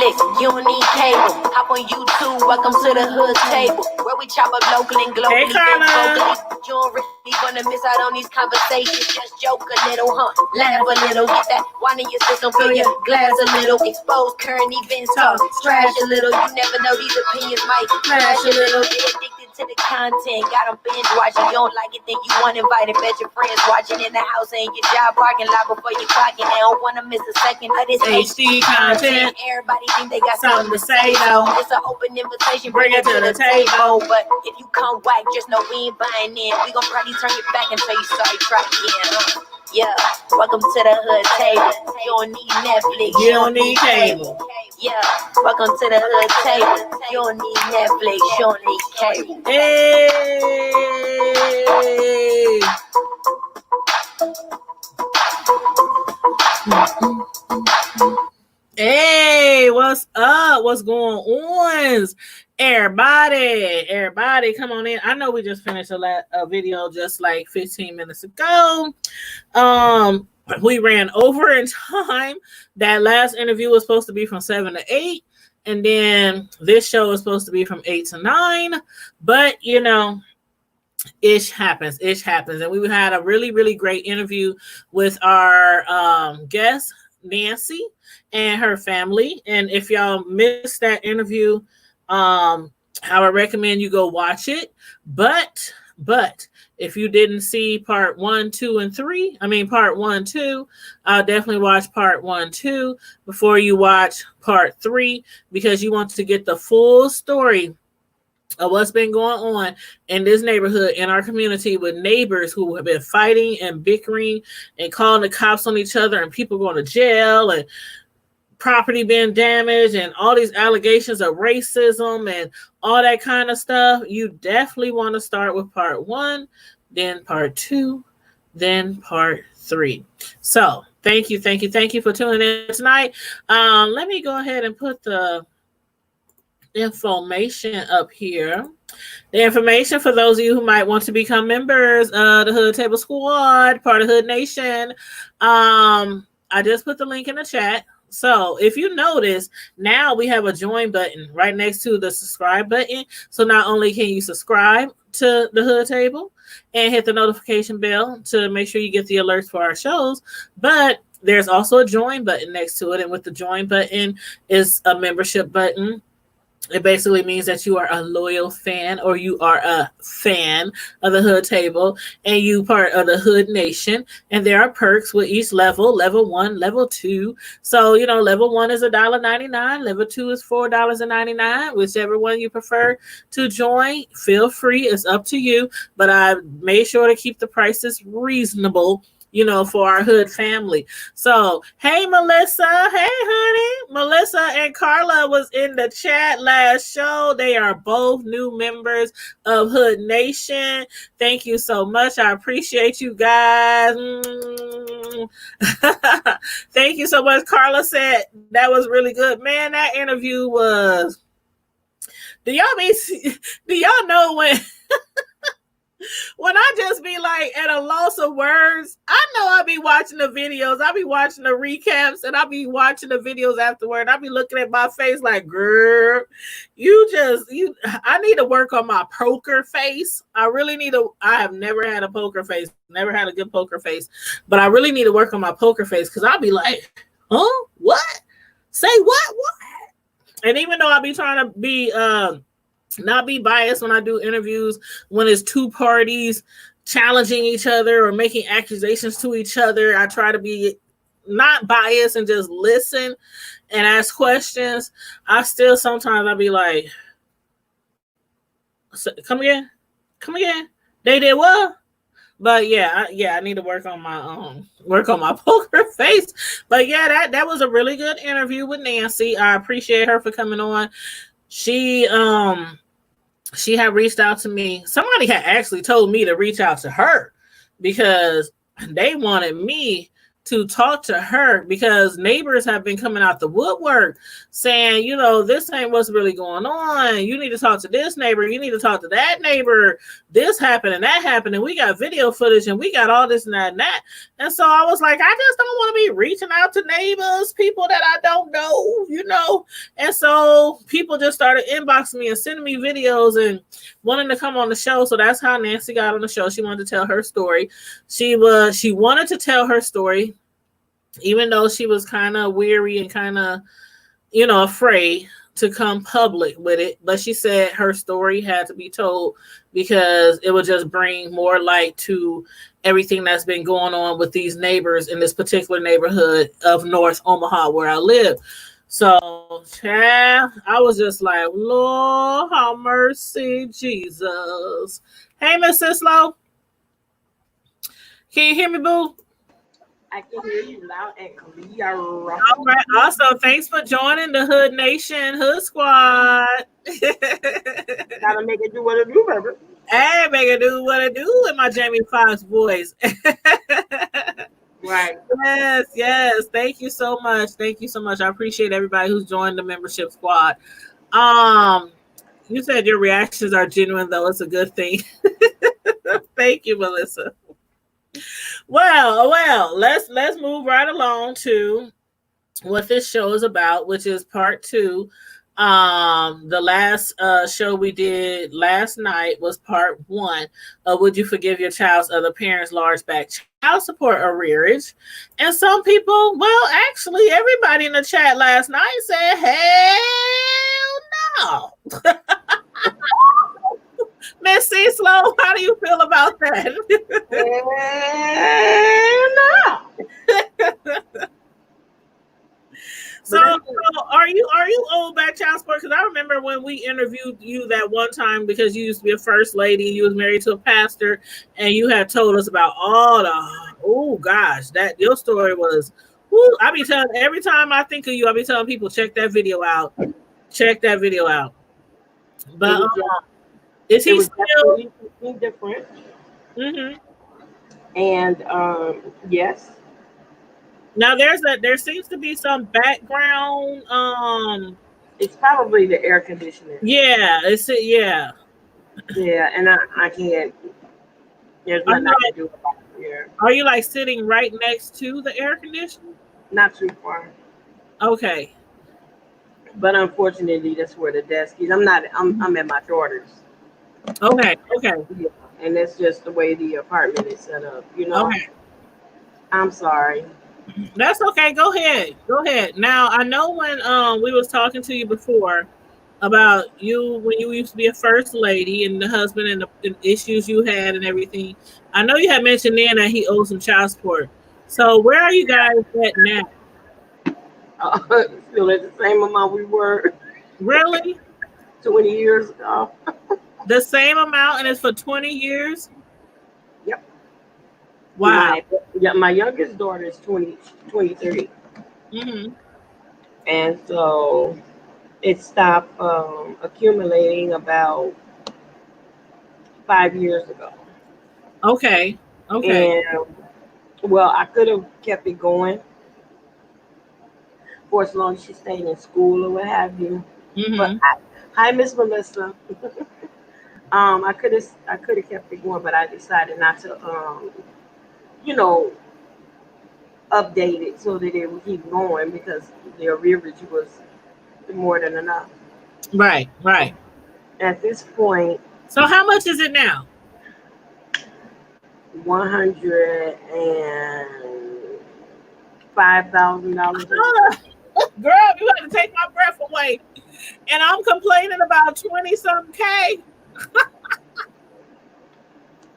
Netflix, you don't need cable. Hop on YouTube, welcome to the hood table, where we chop up locally and globally. You don't really wanna miss out on these conversations. Just joke a little, laugh a little, get that wine in your system, fill your glass a little, expose current events, talk trash a little. You never know, these opinions might crash a little. Get addicted to the content, got them binge watching. You don't like it, then you want invited. Bet your friends watching in the house and your job parking lot before you clocking. They don't wanna miss a second of this HD content. Everybody think they got something to say though. It's an open invitation, bring it to the table. But if you come whack, just know we ain't buying in. We gon' probably turn your back until you sorry, try again. Yeah, welcome to the hood table. You don't need Netflix, you don't need cable. Yeah, welcome to the hood table. You don't need Netflix, you don't need cable. Hey, what's up? What's going on? Everybody, come on in. I know we just finished a video just like 15 minutes ago. We ran over in time. That last interview was supposed to be from 7 to 8, and then this show was supposed to be from 8 to 9. But you know, ish happens, and we had a really great interview with our guest Nancy and her family. And if y'all missed that interview, I would recommend you go watch it. But if you didn't see part 1, 2, and 3, part 1, 2, I'll definitely watch part 1, 2 before you watch part 3, because you want to get the full story of what's been going on in this neighborhood, in our community, with neighbors who have been fighting and bickering and calling the cops on each other, and people going to jail, and property being damaged, and all these allegations of racism and all that kind of stuff. You definitely want to start with part 1, then part 2, then part 3. So thank you for tuning in tonight. Let me go ahead and put the information up here. The information for those of you who might want to become members of the Hood Table Squad, part of Hood Nation. I just put the link in the chat. So if you notice, now we have a join button right next to the subscribe button. So not only can you subscribe to the Hood Table and hit the notification bell to make sure you get the alerts for our shows, but there's also a join button next to it. And with the join button is a membership button. It basically means that you are a loyal fan, or you are a fan of the Hood Table, and you part of the Hood Nation. And there are perks with each level: level 1, level 2. So, you know, level 1 is $1.99. Level 2 is $4.99. Whichever one you prefer to join, feel free. It's up to you. But I made sure to keep the prices reasonable, you know, for our Hood family. So, hey, Melissa. Hey, honey. Melissa and Carla was in the chat last show. They are both new members of Hood Nation. Thank you so much. I appreciate you guys. Thank you so much. Carla said that was really good. Man, that interview was... Do y'all know when... When I just be like at a loss of words, I know I be watching the videos, I be watching the recaps, and I be watching the videos afterward. I be looking at my face like, girl, I need to work on my poker face. I have never had a poker face, never had a good poker face, but I really need to work on my poker face, because I'll be like, huh? What? Say what? And even though I be trying to be, not be biased when I do interviews, when it's two parties challenging each other or making accusations to each other, I try to be not biased and just listen and ask questions. I'll be like, come again? They did what? But yeah, I need to work on my poker face. But yeah, that was a really good interview with Nancy. I appreciate her for coming on. She had reached out to me. Somebody had actually told me to reach out to her, because they wanted me to talk to her because neighbors have been coming out the woodwork saying, you know, this ain't what's really going on. You need to talk to this neighbor. You need to talk to that neighbor. This happened and that happened. And we got video footage and we got all this and that and that. And so I was like, I just don't want to be reaching out to neighbors, people that I don't know, you know. And so people just started inboxing me and sending me videos and wanting to come on the show. So that's how Nancy got on the show. She wanted to tell her story. She wanted to tell her story, even though she was kind of weary and kind of, you know, afraid to come public with it. But she said her story had to be told because it would just bring more light to everything that's been going on with these neighbors in this particular neighborhood of North Omaha where I live. So, child, I was just like, Lord, have mercy, Jesus. Hey, Miss Sislo. Can you hear me, boo? I can hear you loud and clear. All right. Also, thanks for joining the Hood Nation Hood Squad. Gotta make it do what it do, baby. Hey, make it do what it do in my Jamie Foxx voice. Right. Yes. Thank you so much. I appreciate everybody who's joined the membership squad. You said your reactions are genuine, though. It's a good thing. Thank you, Melissa. Well, let's move right along to what this show is about, which is part 2. The last show we did last night was part 1 of Would You Forgive Your Child's Other Parent's Large Back Child Support Arrearage? And some people, well, actually, everybody in the chat last night said, hell no. Miss C. Slow, how do you feel about that? No. So are you old back child support? Because I remember when we interviewed you that one time, because you used to be a first lady, you was married to a pastor, and you had told us about all that your story was. I be telling every time I think of you, I be telling people check that video out. But is he still different? Mm-hmm. And yes. Now there seems to be some background. It's probably the air conditioning. Yeah, Yeah, and I can't. There's nothing I can do about it here. Are you like sitting right next to the air conditioner? Not too far. Okay. But unfortunately, that's where the desk is. I'm at my daughter's. Okay. Yeah, and that's just the way the apartment is set up. You know. Okay. I'm sorry. That's okay. Go ahead. Now I know when we was talking to you before about you when you used to be a first lady and the husband and the issues you had and everything. I know you had mentioned then that he owed some child support. So where are you guys at now? Still at the same amount we were. Really? 20 years ago. The same amount, and it's for 20 years? Yep. Wow. My youngest daughter is 23. Mm-hmm. And so it stopped accumulating about 5 years ago. Okay. And well, I could have kept it going for as long as she stayed in school or what have you. Mm-hmm. But hi, Miss Melissa. I could have kept it going, but I decided not to update it so that it would keep going because the arrearage was more than enough. Right. At this point. So how much is it now? $105,000. Girl, you had to take my breath away. And I'm complaining about 20-something K.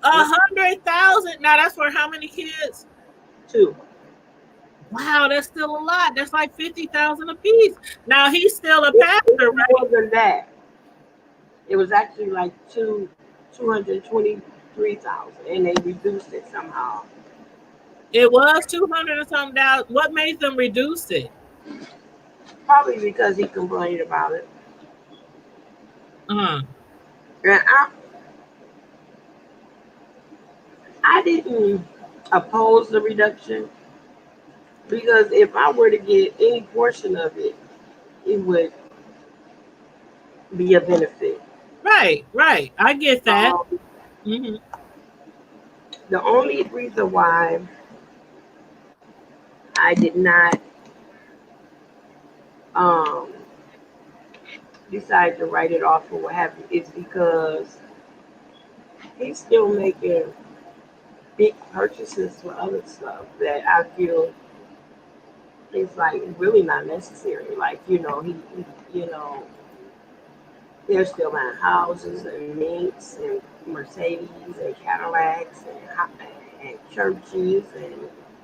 100,000. Now that's for how many kids? 2. Wow, that's still a lot. That's like 50,000 a piece. Now he's still a pastor, right? More than that. It was actually like 223,000, and they reduced it somehow. It was 200 or something down. What made them reduce it? Probably because he complained about it. Uh-huh. And I didn't oppose the reduction, Because if I were to get any portion of it, it would be a benefit. Right, right. I get that. Um, Hmm. the only reason why I did not um, decide to write it off or what have you is because he's still making big purchases for other stuff that I feel is like really not necessary. Like you know, they're still buying houses and mints and Mercedes and Cadillacs and churches and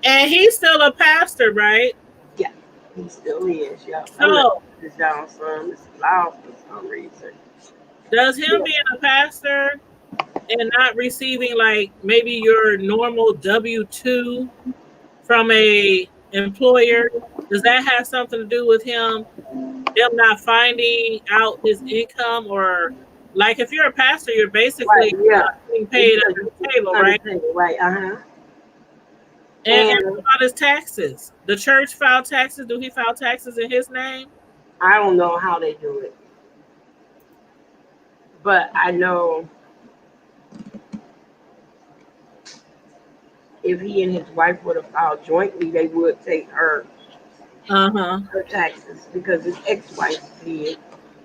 And he's still a pastor, right? yeah, he still is. Yeah, I'm gonna So, put this down some. It's loud for some reason. does him Yeah, being a pastor and not receiving like maybe your normal W-2 from a employer, does that have something to do with him them not finding out his income? Or like if you're a pastor, you're right. basically Yeah, being paid because under the you table, right? understand, right? And what And about his taxes? The church filed taxes. Do he file taxes in his name? I don't know how they do it, but I know if he and his wife would have filed jointly, they would take Uh-huh. her taxes because his ex-wife did,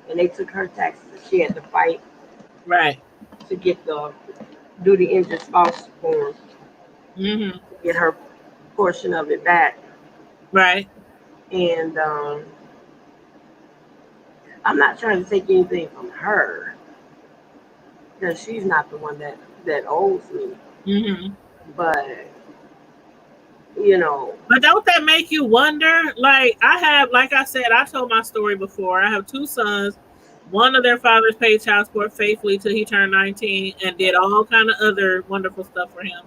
and they took her taxes. She had to fight Right. to get the do the injured spouse form Mm-hmm. to get her portion of it back. Right. And I'm not trying to take anything from her because she's not the one that owes me. Mm-hmm. But you know, But don't that make you wonder? Like I have, like I said, I told my story before. I have two sons. One of their fathers paid child support faithfully till he turned 19 and did all kind of other wonderful stuff for him.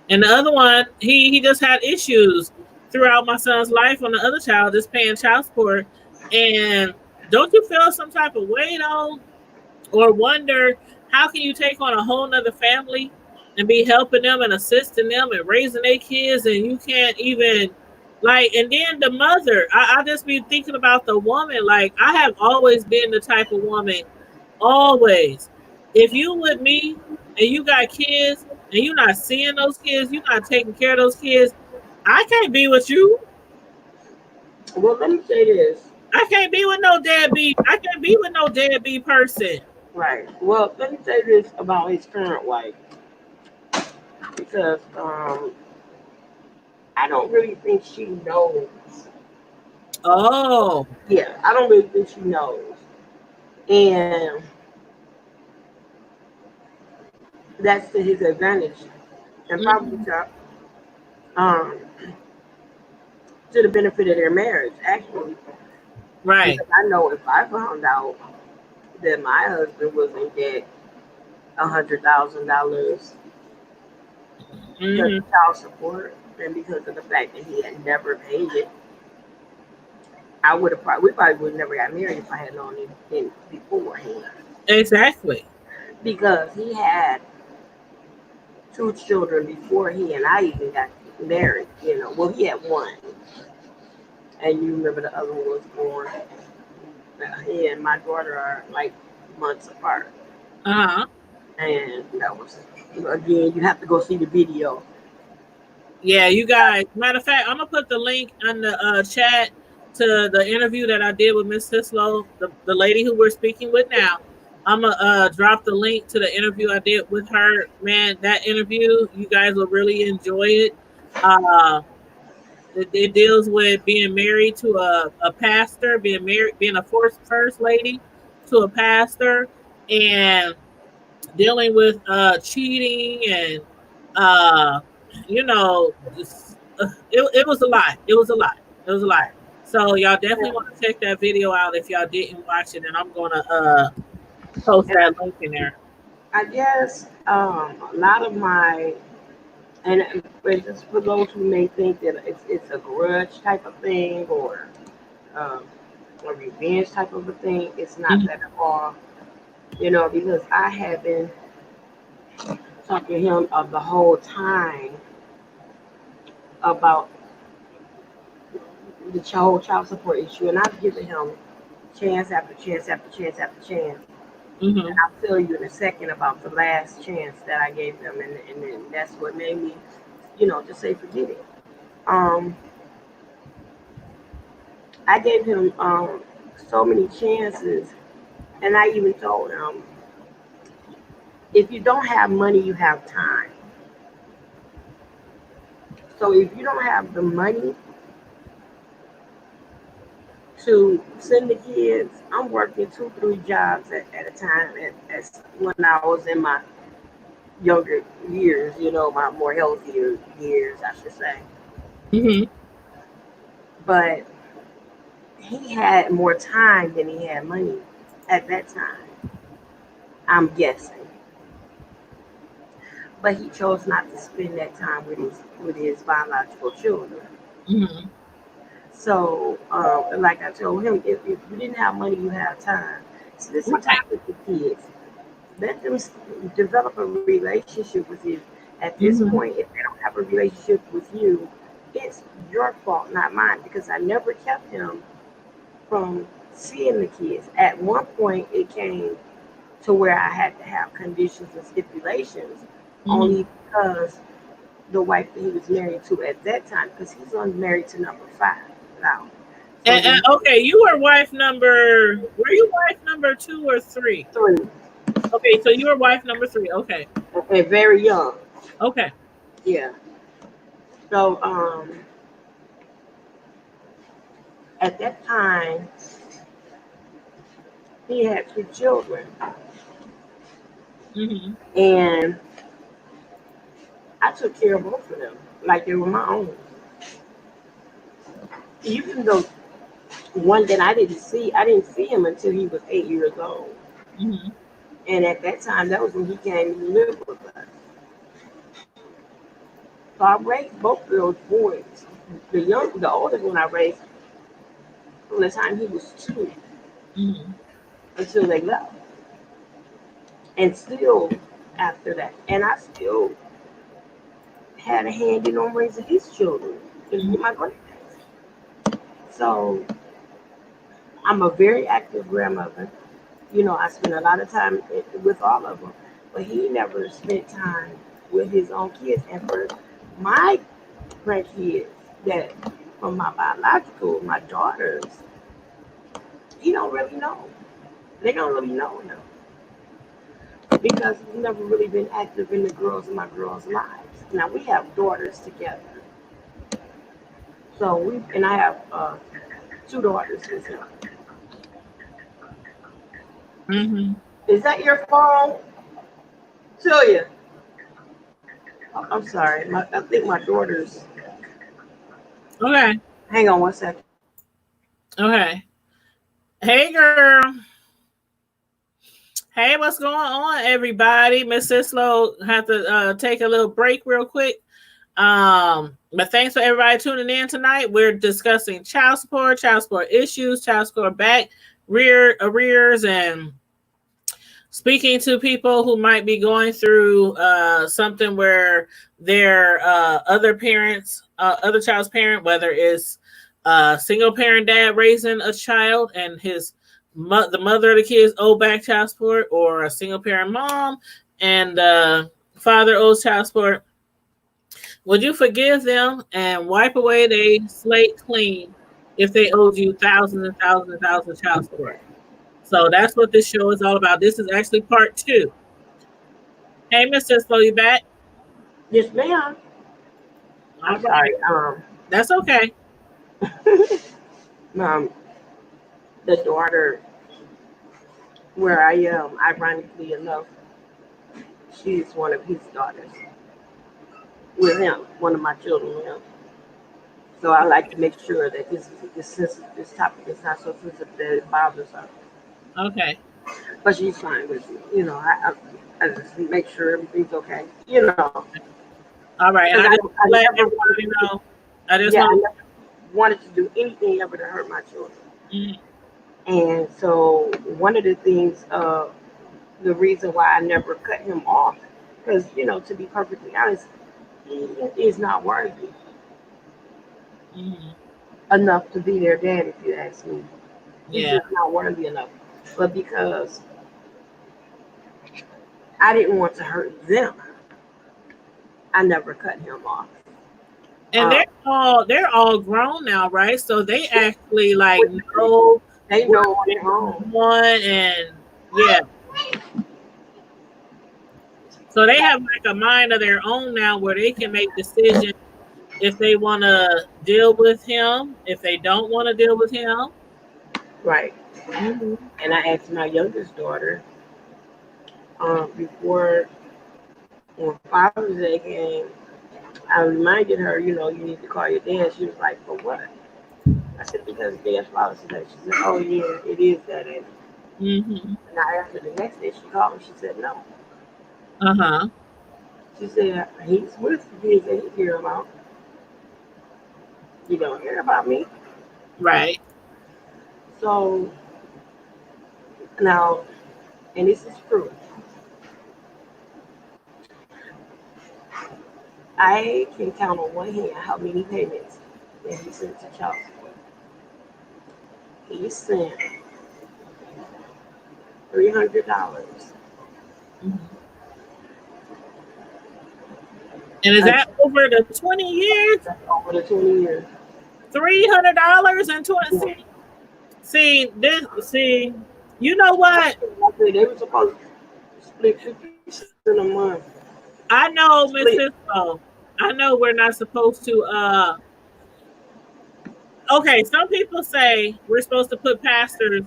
And the other one, he just had issues throughout my son's life on the other child, just paying child support. And don't you feel some type of way though? Or wonder how can you take on a whole nother family and be helping them and assisting them and raising their kids and you can't even like. And then the mother, I just be thinking about the woman. Like I have always been the type of woman, always, if you with me and you got kids and you're not seeing those kids, you're not taking care of those kids, I can't be with you. well, let me say this. I can't be with no deadbeat. I can't be with no deadbeat person. Right. Well, let me say this about his current wife because I don't really think she knows. Oh. Yeah, I don't really think she knows, and that's to his advantage, and probably Mhm. um to the benefit of their marriage, actually. Right. Because I know if I found out that my husband was in debt $100,000 because Hmm. of child support and because of the fact that he had never paid it, I would have probably we probably would have never got married if I had known him beforehand. Exactly. Because he had two children before he and I even got married. You know, well he had one, and you remember the other one was born. He and my daughter are like months apart, Uh-huh. and that was again. You have to go see the video. Yeah, you guys. Matter of fact, I'm gonna put the link in the chat to the interview that I did with Miss Sislo, the lady who we're speaking with now. I'm gonna drop the link to the interview I did with her. Man, that interview, you guys will really enjoy it. Uh, it deals with being married to a pastor, being a first lady to a pastor, and dealing with cheating and uh just it was a lot. It was a lot. It was a lot. So y'all definitely want to check that video out if y'all didn't watch it, and I'm gonna post And that link in there. I guess a lot of my and just for those who may think that it's a grudge type of thing or um, a revenge type of a thing, it's not Mhm. that at all. You know, because I have been talking to him of the whole time about the whole child support issue, and I've given him chance after chance after chance after chance. Mm-hmm. I'll tell you in a second about the last chance that I gave him, and then that's what made me, just say forget it. Um, I gave him so many chances, and I even told him, if you don't have money, you have time. So if you don't have the money to send the kids, I'm working 2, 3 jobs at a time when I was in my younger years, my more healthier years, I should say. Mm-hmm. But he had more time than he had money at that time, I'm guessing. But he chose not to spend that time with his biological children. Mm-hmm. So, like I told him, if you didn't have money, you have time. Spend some time Right. with the kids. Let them develop a relationship with you. At this Mm-hmm. point, if they don't have a relationship with you, it's your fault, not mine, because I never kept him from seeing the kids. At one point, it came to where I had to have conditions and stipulations, Mm-hmm. only because the wife that he was married to at that time, because he's only married to number 5 now. So And, he okay, you were wife number. Were you wife number 2 or 3? 3 Okay, so you were wife number 3. Okay. and very young. Okay. Yeah. So at that time, he had 3 children, Mm-hmm. and I took care of both of them like they were my own. Even though one that I didn't see him until he was 8 years old. Mm-hmm. And at that time, that was when he came to live with us. So I raised both of those boys. The oldest one I raised from the time he was 2 Mm-hmm. until they left, and still after that. And I still had a hand in on raising his children because Mm-hmm. with my grandparents. So I'm a very active grandmother. I spend a lot of time with all of them, but he never spent time with his own kids. And for my grandkids, that from my biological, my daughters, he don't really know. They don't really know him because he's never really been active in the girls in my girls' lives. Now we have daughters together, so I have 2 daughters with him. Mm-hmm. Is that your phone, Celia? I'm sorry. I think my daughters. Okay. Hang on one second. Okay. Hey, girl. Hey, what's going on, everybody? Miss Sislo had to take a little break real quick. But thanks for everybody tuning in tonight. We're discussing child support issues, child support arrears, and speaking to people who might be going through something where their other child's parent, whether it's a single parent dad raising a child and the mother of the kids owe back child support, or a single parent mom and father owes child support. Would you forgive them and wipe away their slate clean if they owed you thousands and thousands and thousands of child support? So that's what this show is all about. This is actually part 2. Hey, Mr. Slow, you back? Yes, ma'am. All I'm sorry. right. That's okay. Um, the daughter where I am, ironically enough, she's one of his daughters with him, one of my children with him. So I like to make sure that this topic is not so sensitive that it bothers her. Okay. But she's fine with it. I just make sure everything's okay. All right. Because I just I let never everybody know. I just yeah, I want. never wanted to do anything ever to hurt my children. Mm, And so one of the things, the reason why I never cut him off, because to be perfectly honest, he is not worthy. mm, enough to be their dad, if you ask me. He's Yeah. just not worthy enough. But because I didn't want to hurt them, I never cut him off. And Um, they're all grown now, right? So they actually like which know they know what's on their own. going on, and yeah. So they have like a mind of their own now where they can make decisions if they want to deal with him, if they don't want to deal with him. Right. Hmm. And I asked my youngest daughter before when Father's Day came, I reminded her, you need to call your dad. She was like, for what? I said, because Dad's Father's Day. She said, oh, yeah, it is that. And Hmm. I asked her the next day, she called me. She said, no. Uh-huh. She said, he's with the kids that he care about. He don't care about me. Right. So now, and this is true, I can count on one hand how many payments that he sent to child support. He sent $300 Mhm. And is that over the 20 years? over the 20 years. $300 and 20. Yeah. See, you know what? They were supposed to split 50 cents a month. I know, Miss Split. Cisco. I know we're not supposed to okay, some people say we're supposed to put pastors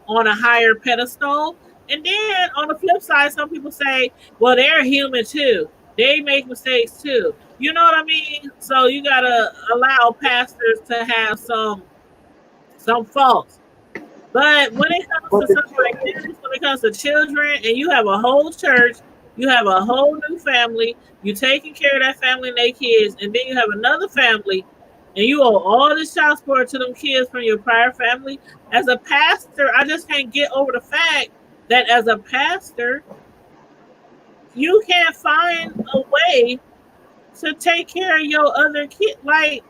on a higher pedestal. And then on the flip side, some people say, well, they're human too. They make mistakes too. You know what I mean? So you gotta allow pastors to have some faults. But when it comes But to the something like children, this, when it comes to children, and you have a whole church, you have a whole new family, you taking care of that family and their kids, and then you have another family, and you owe all this child support to them kids from your prior family. As a pastor, I just can't get over the fact that as a pastor, you can't find a way to take care of your other kid. Like,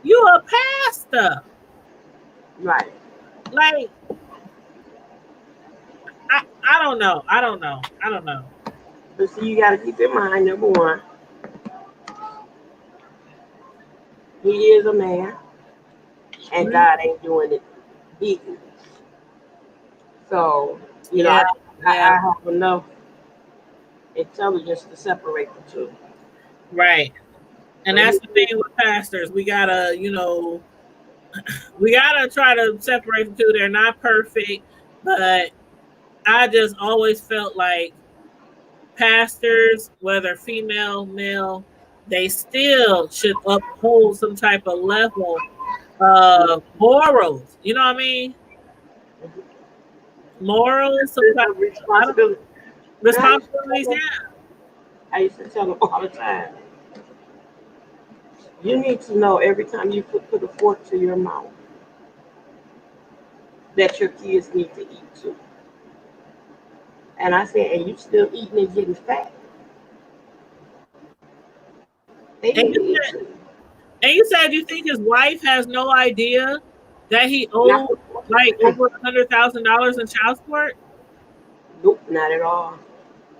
you a pastor. right. Like, I don't know. I don't know. I don't know. But see, you got to keep in mind, number one, he is a man, and Mm, God ain't doing it equal. So, yeah, yeah, I have enough intelligence to separate the two. right. And But that's he the thing with pastors. We gotta try to separate the two. They're not perfect, but I just always felt like pastors, whether female, male, they still should uphold some type of level of morals. You know what I mean? Morals, some is type a I don't responsibility. And responsibilities, yeah. I used to tell them all the time, you need to know every time you put a fork to your mouth that your kids need to eat too. And I said, and you still eating and getting fat. They And need you to eat said too. and you said you think his wife has no idea that he Not owed like over $100,000 in child support? nope, not at all.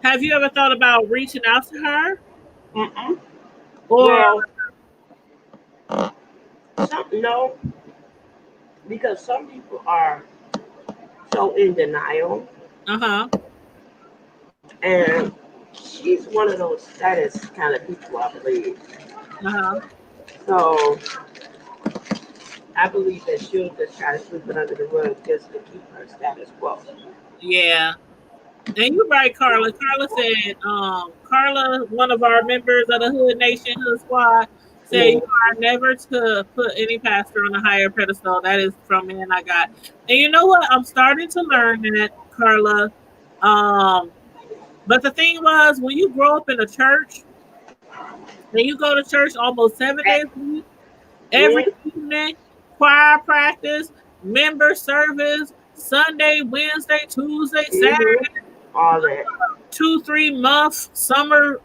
Have you ever thought about reaching out to her? Mm-mm. Or Well, no, because some people are so in denial, uh-huh. and she's one of those status kind of people, I believe. Uh-huh. So I believe that she'll just try to sweep it under the rug just to keep her status quo. Yeah. And you're right, Carla. Carla said, Carla, one of our members of the Hood Nation Hood Squad, said you Yeah. are never to put any pastor on a higher pedestal. That is from me and I got. And you know what? I'm starting to learn that, Carla. Um, but the thing was, when you grow up in a church and you go to church almost 7 days a week, every Mm-hmm. evening, choir practice, member service, Sunday, Wednesday, Tuesday, Mm-hmm. Saturday, All that. 2 3 month summer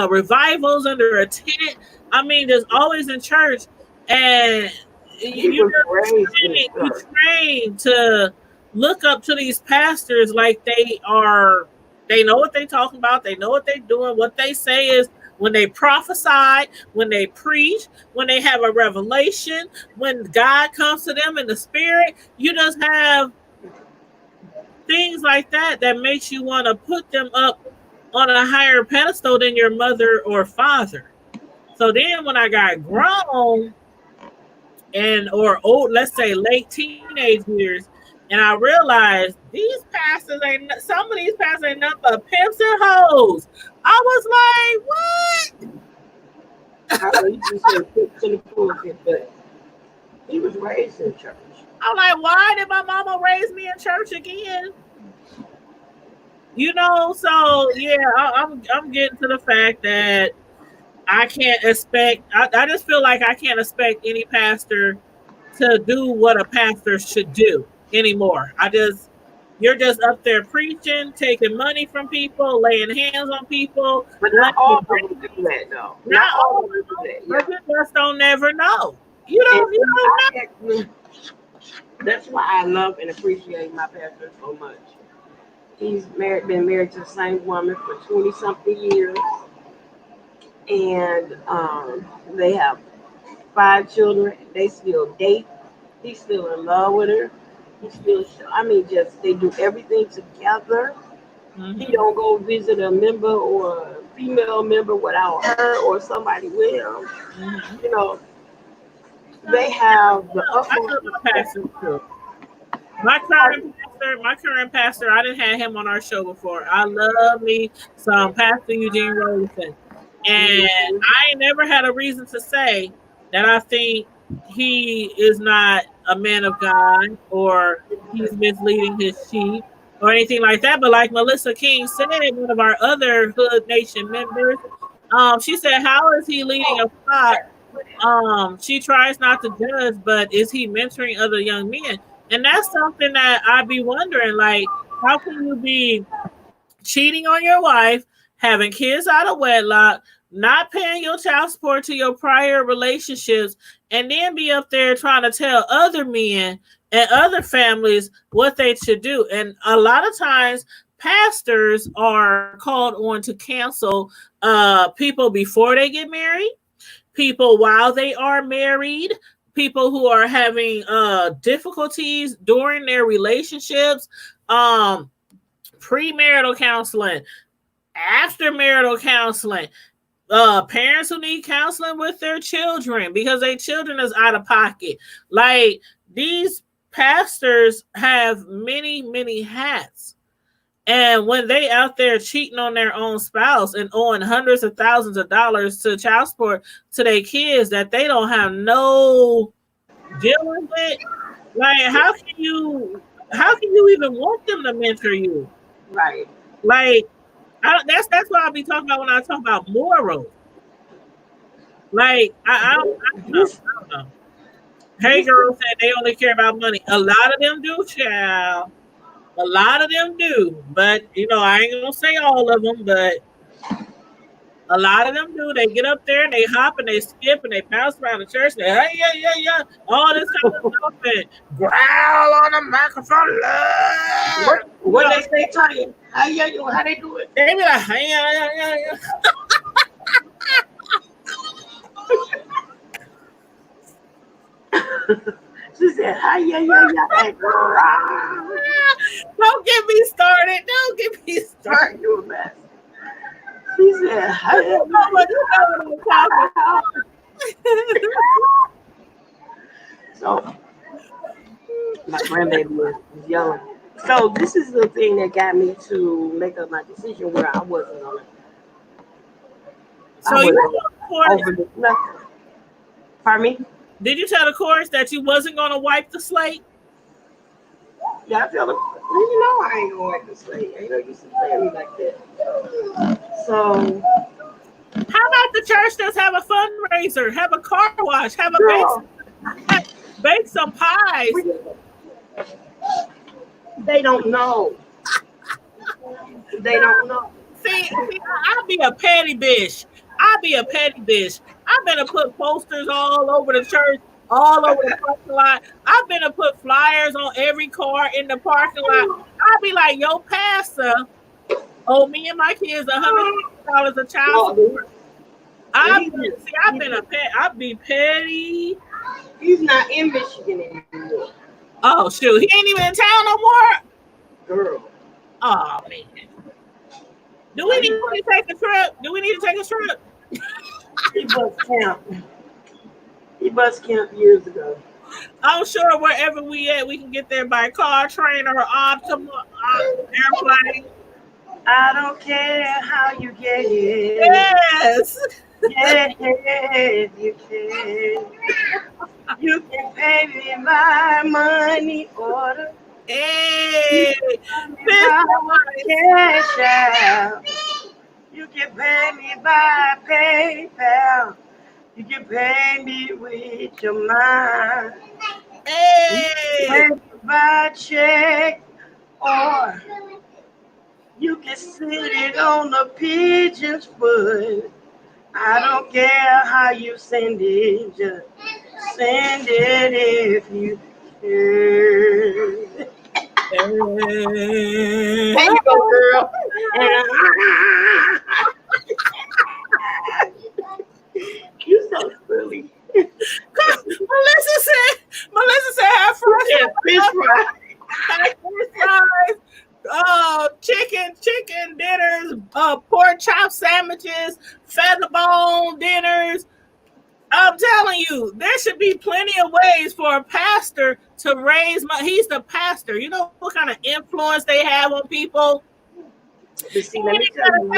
revivals under a tent. I mean, there's always in church, and you trained to look up to these pastors like they know what they're talking about, they know what they're doing. What they say is when they prophesy, when they preach, when they have a revelation, when God comes to them in the spirit, you just have things like that makes you want to put them up on a higher pedestal than your mother or father. So then when I got grown and or old, let's say late teenage years, and I realized some of these pastors ain't nothing but pimps and hoes. I was like, what? I know you just said pimp to the pulpit, but he was raised in church. I'm like, why did my mama raise me in church again? You know, so yeah, I'm getting to the fact that I can't expect. I just feel like I can't expect any pastor to do what a pastor should do anymore. You're just up there preaching, taking money from people, laying hands on people. But not all of them do that, though. Not all of them do that. But you just don't never know. You don't know. That's why I love and appreciate my pastor so much. He's been married to the same woman for 20-something years. And they have 5 children. They still date. He's still in love with her. They do everything together. Mm-hmm. He don't go visit a member or a female member without her or somebody with him. Mm-hmm. You know, they have the utmost. My current pastor, I didn't have him on our show before. I love me some Pastor Eugene Robertson. And I ain't never had a reason to say that I think he is not a man of God or he's misleading his sheep or anything like that. But like Melissa King said, one of our other Hood Nation members, she said, how is he leading a flock? She tries not to judge, but is he mentoring other young men? And that's something that I'd be wondering, like, how can you be cheating on your wife, having kids out of wedlock, not paying your child support to your prior relationships, and then be up there trying to tell other men and other families what they should do? And a lot of times, pastors are called on to cancel people before they get married, people while they are married, people who are having difficulties during their relationships, premarital counseling, after marital counseling, parents who need counseling with their children because their children is out of pocket. Like, these pastors have many, many hats. And when they out there cheating on their own spouse and owing hundreds of thousands of dollars to child support to their kids that they don't have no dealing with, like, how can you even want them to mentor you? Right. Like, that's what I'll be talking about when I talk about morals. Like, I don't know. Hey girl said they only care about money. A lot of them do, child. A lot of them do, but I ain't gonna say all of them, but a lot of them do. They get up there and they hop and they skip and they bounce around the church. And they yeah, all this kind of stuff and growl on the microphone. What they say, Tony? How they do it? They be like, yeah. She said, yeah. Don't get me started. You a mess. She said, you know what I'm talking about. So, my grandbaby was yelling. So, this is the thing that got me to make up my decision where I wasn't on it. So, you know, pardon me? Did you tell the chorus that you wasn't going to wipe the slate? Yeah, I tell them, I ain't going to wipe the slate. You used to play me like that. So, how about the church does have a fundraiser, have a car wash, have a bake some pies? They don't know. They don't know. See, I'll be a petty bitch. I'm gonna put posters all over the church all over the parking lot. I've been to put flyers on every car in the parking lot. I'll be like, yo, pastor, oh, me and my kids $100 a child support. I've been a pet. I'd be petty. He's not in Michigan anymore. Oh shoot, he ain't even in town no more. Girl. Oh man. Do we need to take a trip? He bus camp. He bus camp years ago. I'm sure wherever we at, we can get there by car, train, or airplane. I don't care how you get here. Yes. Yes, you can. You can pay me my money order. Hey. Cash out. You can pay me by PayPal. You can pay me with your mind. Hey. You can pay me by check, or you can sit it on the pigeon's foot. I don't care how you send it, just send it if you can. There you go, girl. You so silly. Melissa said have fish fries, chicken dinners, pork chop sandwiches, feather bone dinners. I'm telling you, there should be plenty of ways for a pastor to raise money. He's the pastor. You know what kind of influence they have on people? But see, let me tell you,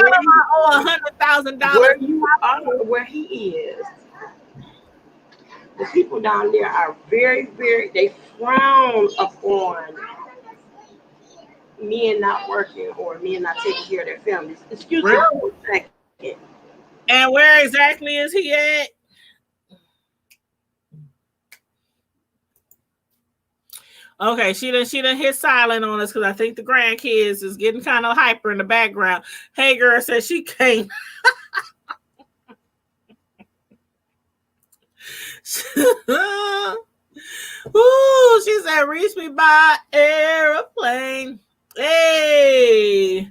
$100,000. Where he is, the people down there are very, very, they frown upon men not working or men not taking care of their families. Excuse me for a second. And where exactly is he at? Okay, she done hit silent on us because I think the grandkids is getting kind of hyper in the background. Hey girl says she can't. Ooh, she said reach me by airplane. Hey,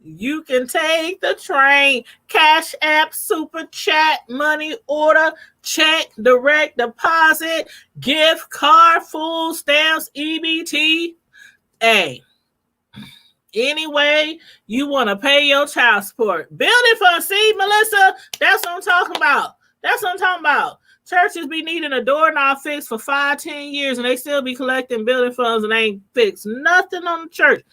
you can take the train. Cash App, Super Chat, money order, check, direct deposit, gift card, food stamps, EBT. Hey, anyway, you want to pay your child support. Building fund. See, Melissa, that's what I'm talking about. Churches be needing a doorknob fixed for 5-10 years and they still be collecting building funds and ain't fixed nothing on the church.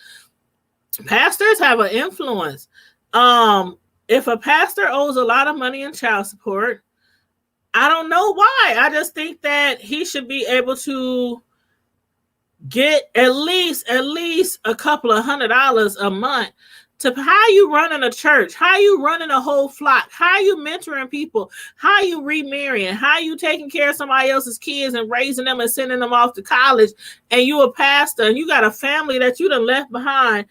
Pastors have an influence. If a pastor owes a lot of money in child support, I don't know why. I just think that he should be able to get at least a couple of $100 a month. To how you running a church, how you running a whole flock, how you mentoring people, how you remarrying, how you taking care of somebody else's kids and raising them and sending them off to college, and you a pastor and you got a family that you done left behind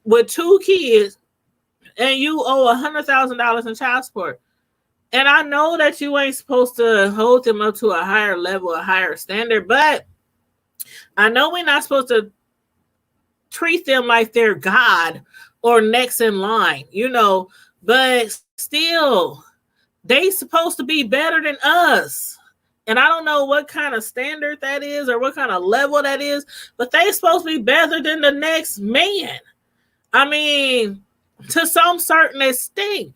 with 2 kids, and you owe $100,000 in child support. And I know that you ain't supposed to hold them up to a higher level, a higher standard, but I know we're not supposed to treat them like they're God or next in line, but still, they supposed to be better than us. And I don't know what kind of standard that is or what kind of level that is, but they supposed to be better than the next man. I mean, to some certain extent,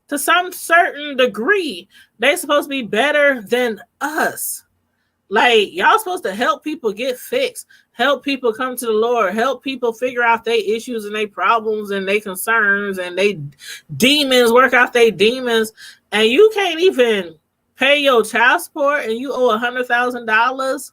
to some certain degree, they supposed to be better than us. Like, y'all supposed to help people get fixed, help people come to the Lord, help people figure out their issues and their problems and their concerns and they demons, work out their demons. And you can't even pay your child support and you owe $100,000.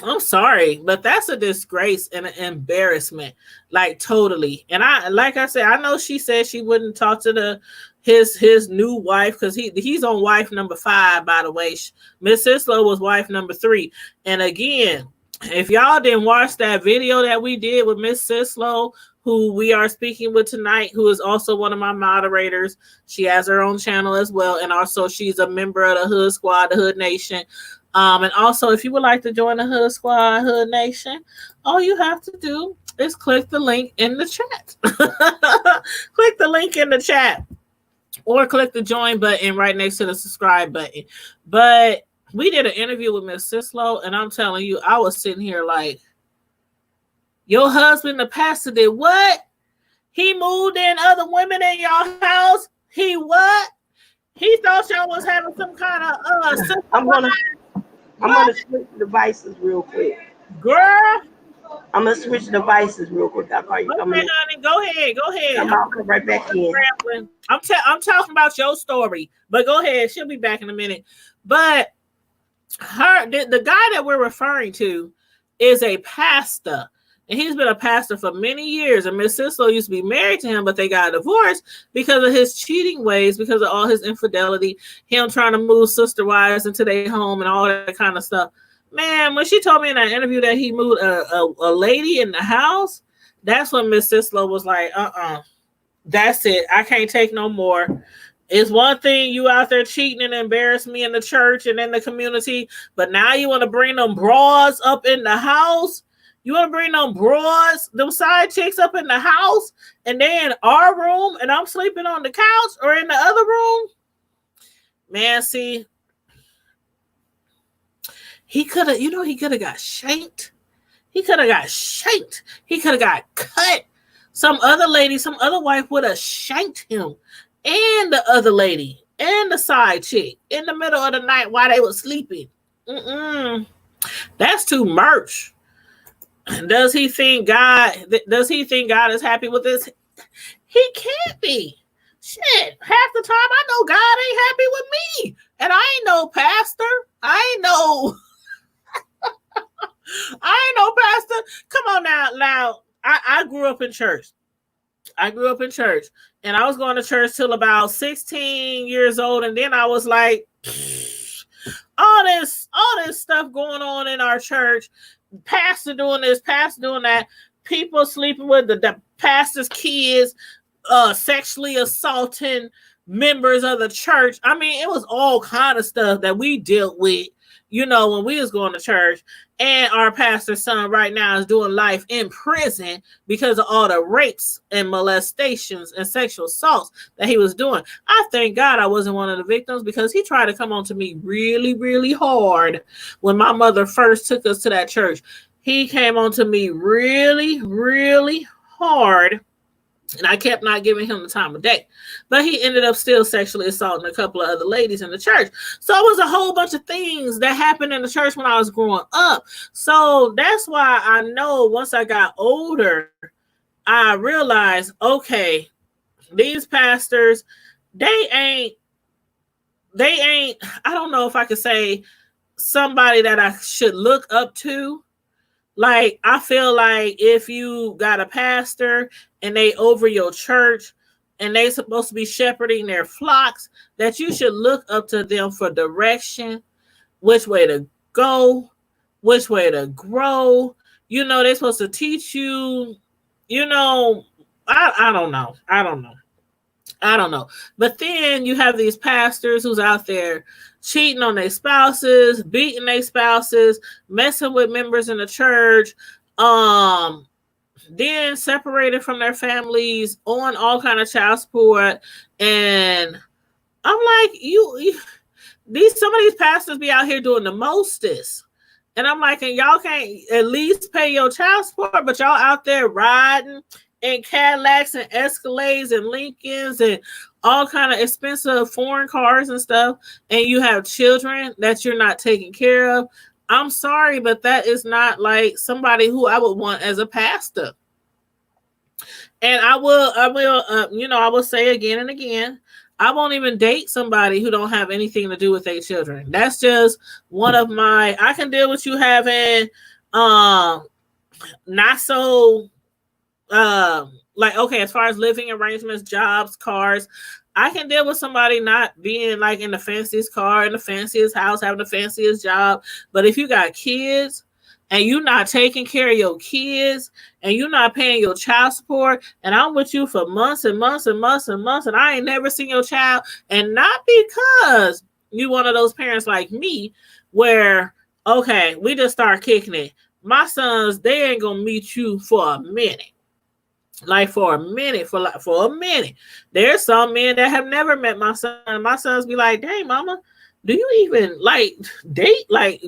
I'm sorry, but that's a disgrace and an embarrassment, like totally. And like I said, I know she said she wouldn't talk to his new wife because he's on wife number 5, by the way. Miss Sislo was wife number 3. And again, If y'all didn't watch that video that we did with Miss Sislo, who we are speaking with tonight, who is also one of my moderators, she has her own channel as well, and also she's a member of the Hood Squad, the Hood Nation. And also, if you would like to join the Hood Squad, Hood Nation, all you have to do is click the link in the chat. Click the link in the chat, or click the join button right next to the subscribe button. But we did an interview with Miss Sislo, and I'm telling you, I was sitting here like, your husband, the pastor, did what? He moved in other women in your house? He what? He thought y'all was having some kind of I'm gonna switch devices real quick. Girl. I'm gonna switch devices real quick. I'll call you. Okay, honey, go ahead. Come right back in. I'm talking about your story, but go ahead. She'll be back in a minute. But the guy that we're referring to is a pastor, and he's been a pastor for many years. And Miss Sislo used to be married to him, but they got divorced because of his cheating ways, because of all his infidelity, him trying to move sister wives into their home and all that kind of stuff. Man, when she told me in that interview that he moved a lady in the house, that's when Miss Sislo was like, that's it. I can't take no more. It's one thing you out there cheating and embarrass me in the church and in the community, but now you want to bring them broads up in the house? You want to bring them broads, them side chicks up in the house, and they in our room, and I'm sleeping on the couch or in the other room? Man, see, he could have got shanked. He could have got shanked. He could have got cut. Some other lady, some other wife would have shanked him and the other lady and the side chick in the middle of the night while they were sleeping. That's too much. Does he think God is happy with this? He can't be. Shit, half the time I know God ain't happy with me. And I ain't no pastor. I ain't no pastor. Come on now. I grew up in church. And I was going to church till about 16 years old. And then I was like, all this stuff going on in our church. Pastor doing this, pastor doing that. People sleeping with the pastor's kids, sexually assaulting members of the church. I mean, it was all kind of stuff that we dealt with, when we was going to church. And our pastor's son right now is doing life in prison because of all the rapes and molestations and sexual assaults that he was doing. I thank God I wasn't one of the victims, because he tried to come on to me really, really hard when my mother first took us to that church. He came on to me really, really hard. And I kept not giving him the time of day. But he ended up still sexually assaulting a couple of other ladies in the church. So it was a whole bunch of things that happened in the church when I was growing up. So that's why I know once I got older, I realized, okay, these pastors, they ain't, I don't know if I could say somebody that I should look up to. Like, I feel like if you got a pastor and they over your church and they supposed to be shepherding their flocks, that you should look up to them for direction, which way to go, which way to grow. They're supposed to teach you, I don't know. But then you have these pastors who's out there cheating on their spouses, beating their spouses, messing with members in the church, then separated from their families, on all kind of child support. And I'm like, some of these pastors be out here doing the mostest. And I'm like, and y'all can't at least pay your child support, but y'all out there riding in Cadillacs and Escalades and Lincolns and all kind of expensive foreign cars and stuff, and you have children that you're not taking care of. I'm sorry, but that is not like somebody who I would want as a pastor. And I will say again and again, I won't even date somebody who don't have anything to do with their children. That's just one of my, I can deal with you having not so okay, as far as living arrangements, jobs, cars, I can deal with somebody not being like in the fanciest car, in the fanciest house, having the fanciest job. But if you got kids and you not taking care of your kids, and you not paying your child support, and I'm with you for months and months and months and months, and I ain't never seen your child, and not because you one of those parents like me where, okay, we just start kicking it. My sons, they ain't gonna meet you for a minute. Like for a minute. There's some men that have never met my son. My sons be like, dang, mama, do you even like date? Like,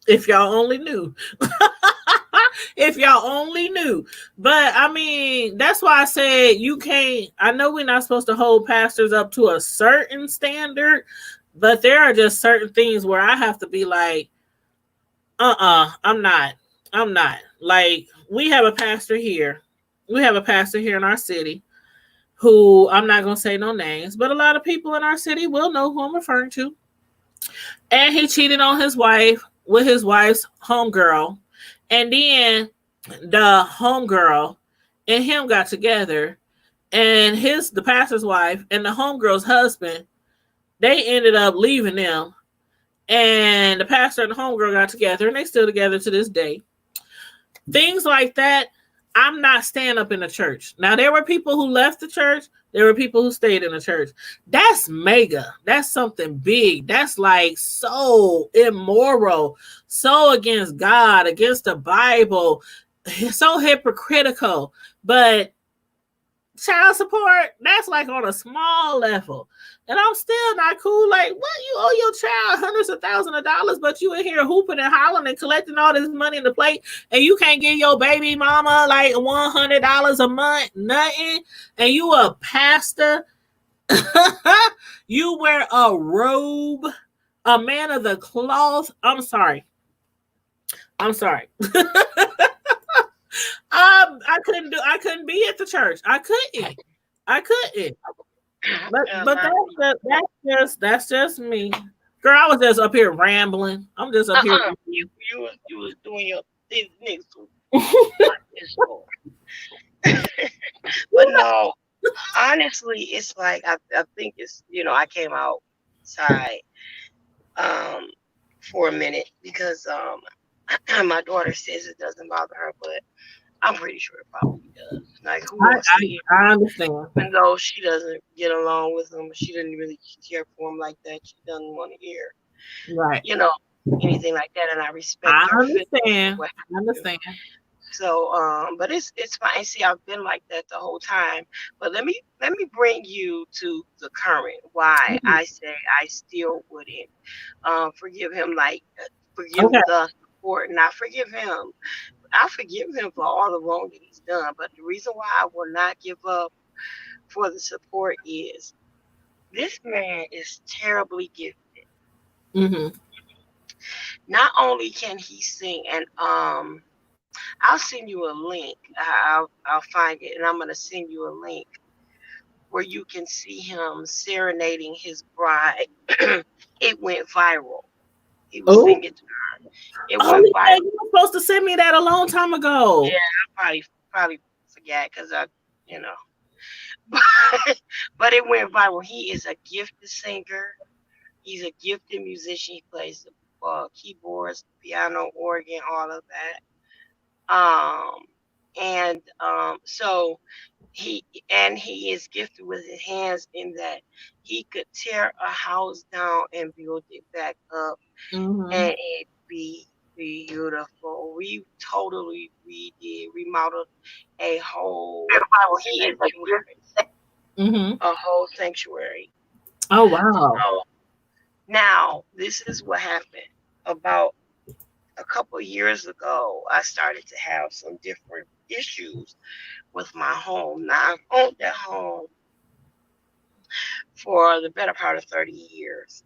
if y'all only knew. If y'all only knew. But I mean, that's why I said you can't. I know we're not supposed to hold pastors up to a certain standard, but there are just certain things where I have to be like, I'm not. I'm not. Like, we have a pastor here. We have a pastor here in our city who, I'm not going to say no names, but a lot of people in our city will know who I'm referring to. And he cheated on his wife with his wife's homegirl. And then the homegirl and him got together, and the pastor's wife and the homegirl's husband, they ended up leaving them. And the pastor and the homegirl got together, and they still together to this day. Things like that, I'm not staying up in the church. Now, there were people who left the church. There were people who stayed in the church. That's mega. That's something big. That's like so immoral, so against God, against the Bible, so hypocritical. But child support, that's like on a small level. And I'm still not cool. Like, what? You owe your child hundreds of thousands of dollars, but you in here hooping and hollering and collecting all this money in the plate, and you can't give your baby mama like $100 a month, nothing. And you a pastor. You wear a robe, a man of the cloth. I'm sorry. I couldn't be at the church. I couldn't. But that's just me. Girl, I was just up here rambling. I'm just up here. You was doing your business. But no, honestly, it's like I think it's, I came outside for a minute because my daughter says it doesn't bother her, but I'm pretty sure it probably does. Like, who wants to hear? I understand. Even though she doesn't get along with him, she didn't really care for him like that. She doesn't want to hear, right? Anything like that. And I respect. I understand. I understand. So, but it's fine. See, I've been like that the whole time. But let me bring you to the current. Why I say I still wouldn't forgive him. Like, forgive the support, not forgive him. I forgive him for all the wrong that he's done. But the reason why I will not give up for the support is this man is terribly gifted. Mm-hmm. Not only can he sing, and I'll send you a link. I'll find it, and I'm going to send you a link where you can see him serenading his bride. It went viral. He was singing to her. It went viral. You were supposed to send me that a long time ago. Yeah, I probably forgot because but it went viral. He is a gifted singer. He's a gifted musician. He plays the keyboards, piano, organ, all of that. So he is gifted with his hands in that he could tear a house down and build it back up, and it be beautiful. We totally remodeled a whole a whole sanctuary. Oh wow! So, now this is what happened. About a couple of years ago, I started to have some different issues with my home. Now, I've owned that home for the better part of 30 years.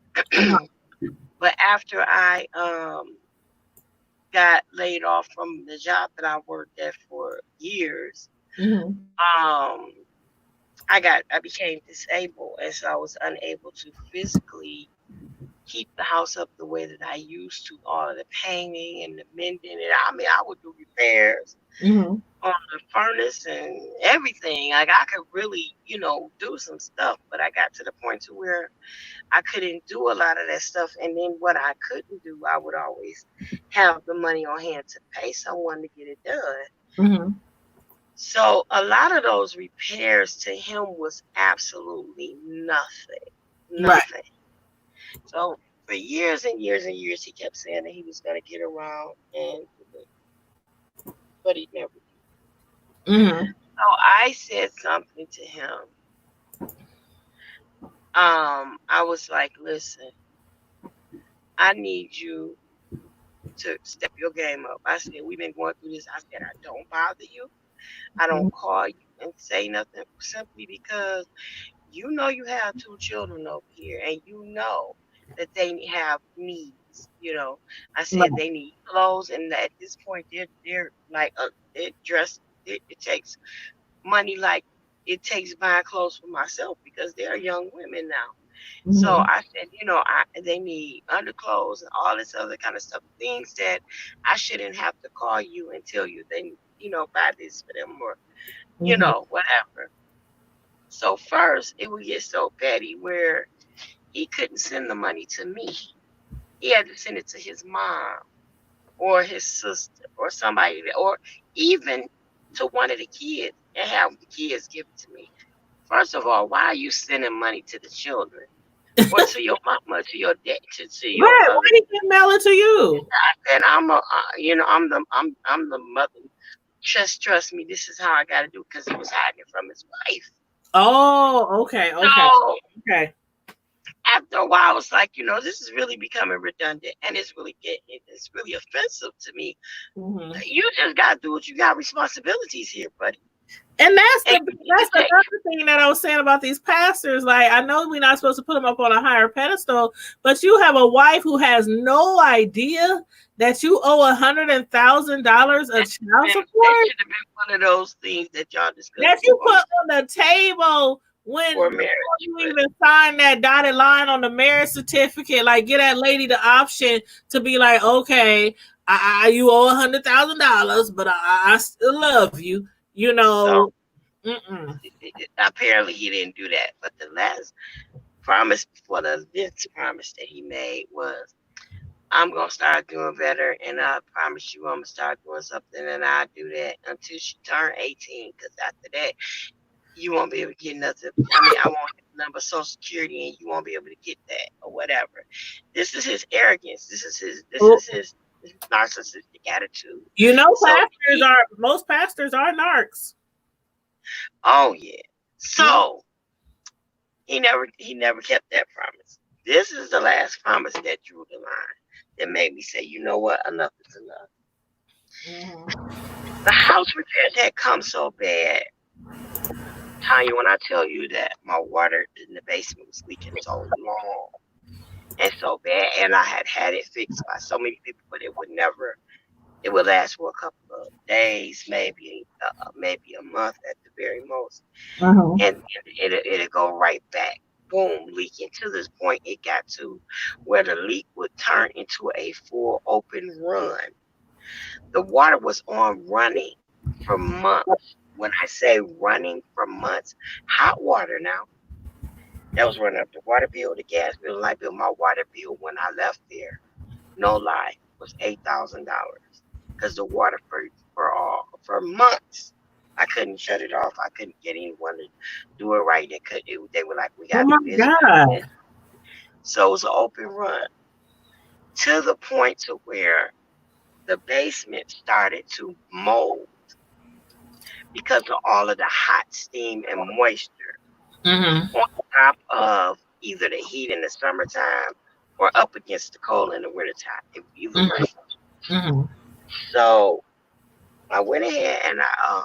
But after I got laid off from the job that I worked at for years, I became disabled, and so I was unable to physically keep the house up the way that I used to. All of the painting and the mending, and I mean, I would do repairs Mm-hmm. on the furnace and everything. Like I could really, do some stuff, but I got to the point to where I couldn't do a lot of that stuff. And then what I couldn't do, I would always have the money on hand to pay someone to get it done. Mm-hmm. So a lot of those repairs to him was absolutely nothing. Right. Nothing. So for years and years and years, he kept saying that he was going to get around and do it, but he never did. Mm-hmm. So I said something to him. I was like, listen, I need you to step your game up. I said, we've been going through this. I said, I don't bother you. I don't call you and say nothing simply because you know you have 2 children over here and you know that they have needs. I said Right. they need clothes, and at this point they're like it takes money like it takes buying clothes for myself because they're young women now. Mm-hmm. So I said, they need underclothes and all this other kind of stuff, things that I shouldn't have to call you and tell you they, buy this for them or, whatever. So first it would get so petty where he couldn't send the money to me. He had to send it to his mom or his sister or somebody, or even to one of the kids and have the kids give it to me. First of all, why are you sending money to the children or to your mama, to your dad, to your Right. other? Why did he mail it to you? And I'm the mother. Trust me. This is how I got to do, because he was hiding it from his wife. Oh, okay. So Okay. after a while, I was like, this is really becoming redundant, and it's really offensive to me. Mm-hmm. You just got to do what you got responsibilities here, buddy. And that's the other thing that I was saying about these pastors. Like, I know we're not supposed to put them up on a higher pedestal, but you have a wife who has no idea that you owe $100,000 of child support. That should have been one of those things that y'all discussed. That you put on the table when you even sign that dotted line on the marriage certificate. Like, get that lady the option to be like, okay, you owe $100,000, but I still love you. So, apparently he didn't do that. But the last promise before this promise that he made was, I'm going to start doing better, and I promise you I'm going to start doing something, and I'll do that until she turns 18, because after that, you won't be able to get nothing. I mean, I won't have the number Social Security, and you won't be able to get that or whatever. This is his arrogance. This is his narcissistic attitude. Most pastors are narcs. Oh yeah. So he never kept that promise. This is the last promise that drew the line, that made me say, you know what, enough is enough. Mm-hmm. The house repairs had come so bad. Tanya, when I tell you that my water in the basement was leaking so long and so bad, and I had it fixed by so many people, but it would last for a couple of days, maybe a month at the very most. Uh-huh. And it'll go right back, boom, leaking. To this point, it got to where the leak would turn into a full open run. The water was on running for months. When I say running for months, hot water now. That was running up the water bill, the gas bill, the light bill. My water bill when I left there, no lie, was $8,000. Because the water for months, I couldn't shut it off. I couldn't get anyone to do it right. They were like, we got to do this. God. So it was an open run to the point to where the basement started to mold because of all of the hot steam and moisture on top of either the heat in the summertime or up against the cold in the wintertime. Either way. So I went ahead and I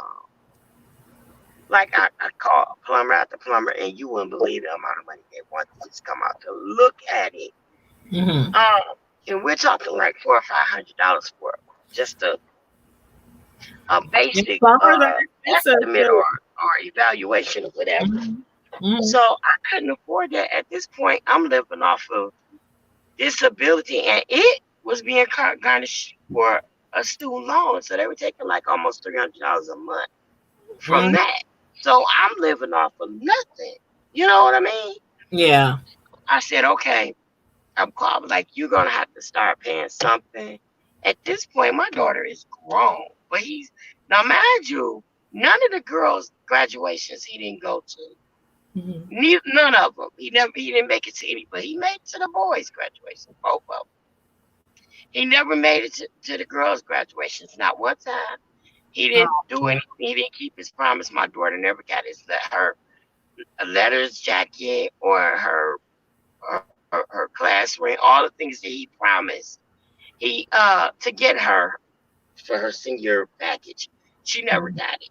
called plumber after plumber, and you wouldn't believe the amount of money they want to just come out to look at it. And we're talking like $400 or $500 for just a basic estimate or evaluation or whatever. So I couldn't afford that at this point. I'm living off of disability, and it was being garnished for a student loan. So they were taking like almost $300 a month from Mm, that. So I'm living off of nothing. You know what I mean? yeah. I said, okay, I'm called like you're gonna have to start paying something. At this point, my daughter is grown, but he's now mind you, none of the girls' graduations he didn't go to. Mhm. None of them. He didn't make it to any, but he made it to the boys' graduation, both of them. He never made it to the girls' graduations, not one time. He didn't do Oh, anything. He didn't keep his promise. My daughter never got her a letters jacket or her class ring, all the things that he promised. He to get her for her senior package. She never got it.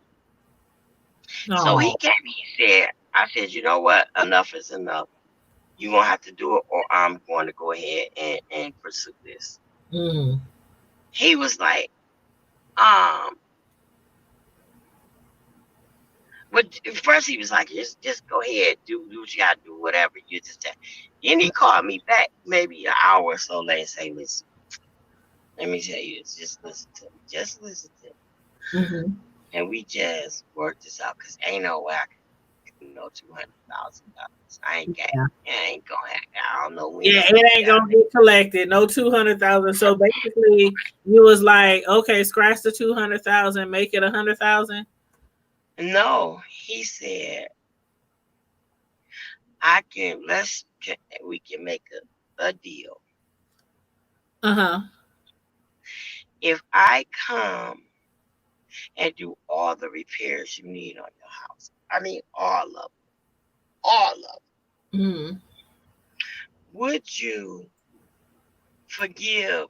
So he no. came. He said, "I said, you know what? Enough is enough. You're gonna have to do it, or I'm going to go ahead and pursue this." Mm. He was like, um, but first he was like, just go ahead, do what you gotta do, whatever. You just tell. Then he called me back maybe an hour or so later and say, listen, let me tell you this, just listen to me. Just listen to me. Mm-hmm. And we just worked this out because ain't no way I can no $200,000. Yeah. I ain't gonna have, I don't know when Yeah, I'm gonna it be ain't out gonna get collected. No 200,000. So basically, you was like, okay, scratch the 200,000, make it 100,000. there. No, he said, we can make a deal. Uh huh. If I come and do all the repairs you need on your house, I mean all of them, all of them, Mm. would you forgive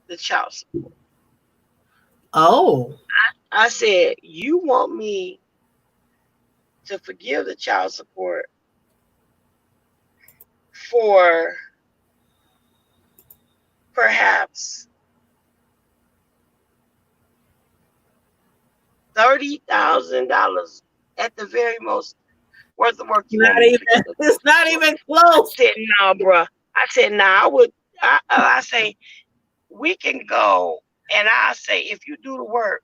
the child support? Oh. I said, you want me to forgive the child support for perhaps $30,000 at the very most worth of work you Not want me to even. forgive the It's child not support? even I close. said, no, bruh. I said, no, I would. I say, we can go, and I say, if you do the work,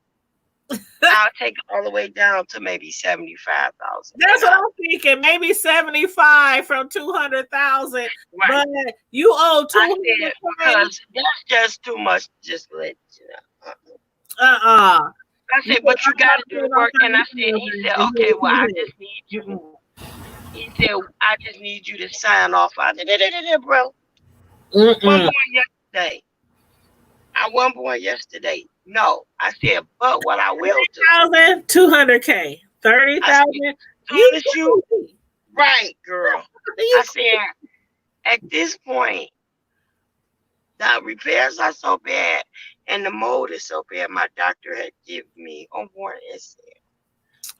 I'll take it all the way down to maybe 75,000, That's and what I'll I'm thinking. Maybe 75 from 200,000, right. but you owe I said 200K. because that's just too much. Just to let you know. Uh-uh. I You said, said but I you got to gotta do pay the it off work, and I said, he 30,000, said, and okay, you well, I owe just need you. 200. He said, I just need you to sign off on it, bro. One Mm-mm. born yesterday. I wasn't born yesterday. No, I said, but what I will do, 30,000, 200K, I said, 30,000. You soon as you crazy. right, girl. You I said, at this point, the repairs are so bad and the mold is so bad. My doctor had given me a warning and said,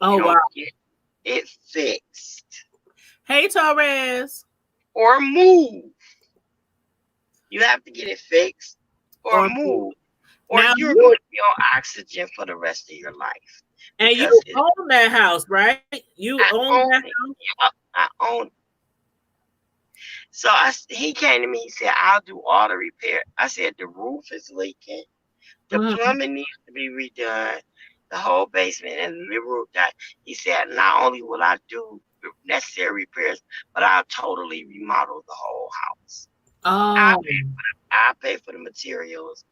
you Oh wow. don't get it fixed Hey Torres. or move. You have to get it fixed or Or move, or now you're going you to be on oxygen for the rest of your life and because you own that house, right? You I own own that it. house. Yep, I own it. So he came to me. He said, "I'll do all the repair." I said, "The roof is leaking. The Mhm. plumbing needs to be redone. The whole basement and the roof." That he said, "Not only will I do the necessary repairs, but I'll totally remodel the whole house. I Oh. I pay for the materials.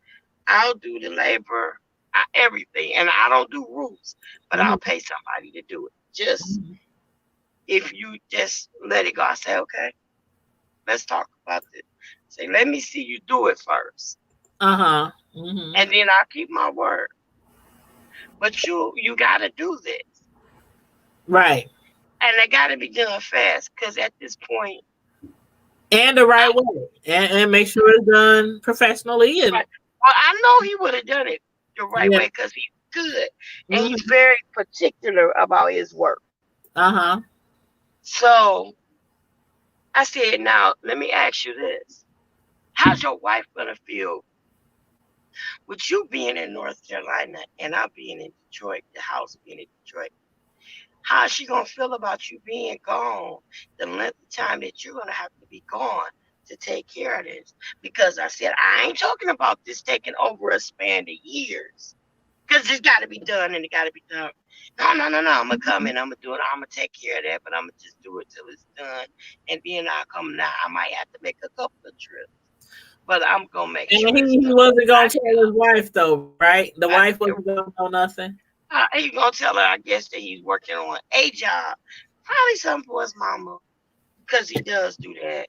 I'll do the labor, everything, and I don't do roofs, but I'll Mhm. pay somebody to do it. Just Mhm. if you just let it go." I say, "Okay, let's talk about this." Say, "Let me see you do it first, Uh-huh. Hmm. and then I'll keep my word." But you got to do this, Right. and it got to be done fast because at this point, And the I, right way. And make sure it's done professionally and right, well, I know he would have done it the right yeah. way because he's good and he's Hmm. very particular about his work. Uh-huh. So I said, "Now let me ask you this: how's your wife gonna feel with you being in North Carolina and I being in Detroit, the house being in Detroit? How's she gonna feel about you being gone the length of time that you're gonna have to be gone to take care of this. Because I said, I ain't talking about this taking over a span of years. Because it's got to be done and it got to be done. No. I'm going to come in, I'm going to do it. I'm going to take care of that, but I'm going to just do it till it's done. And then I'll come now. I might have to make a couple of trips. But I'm going to make sure. And he wasn't going to tell his wife, though, right? The wife wasn't going to know nothing? He's going to tell her, I guess, that he's working on a job. Probably something for his mama. Because he does do that.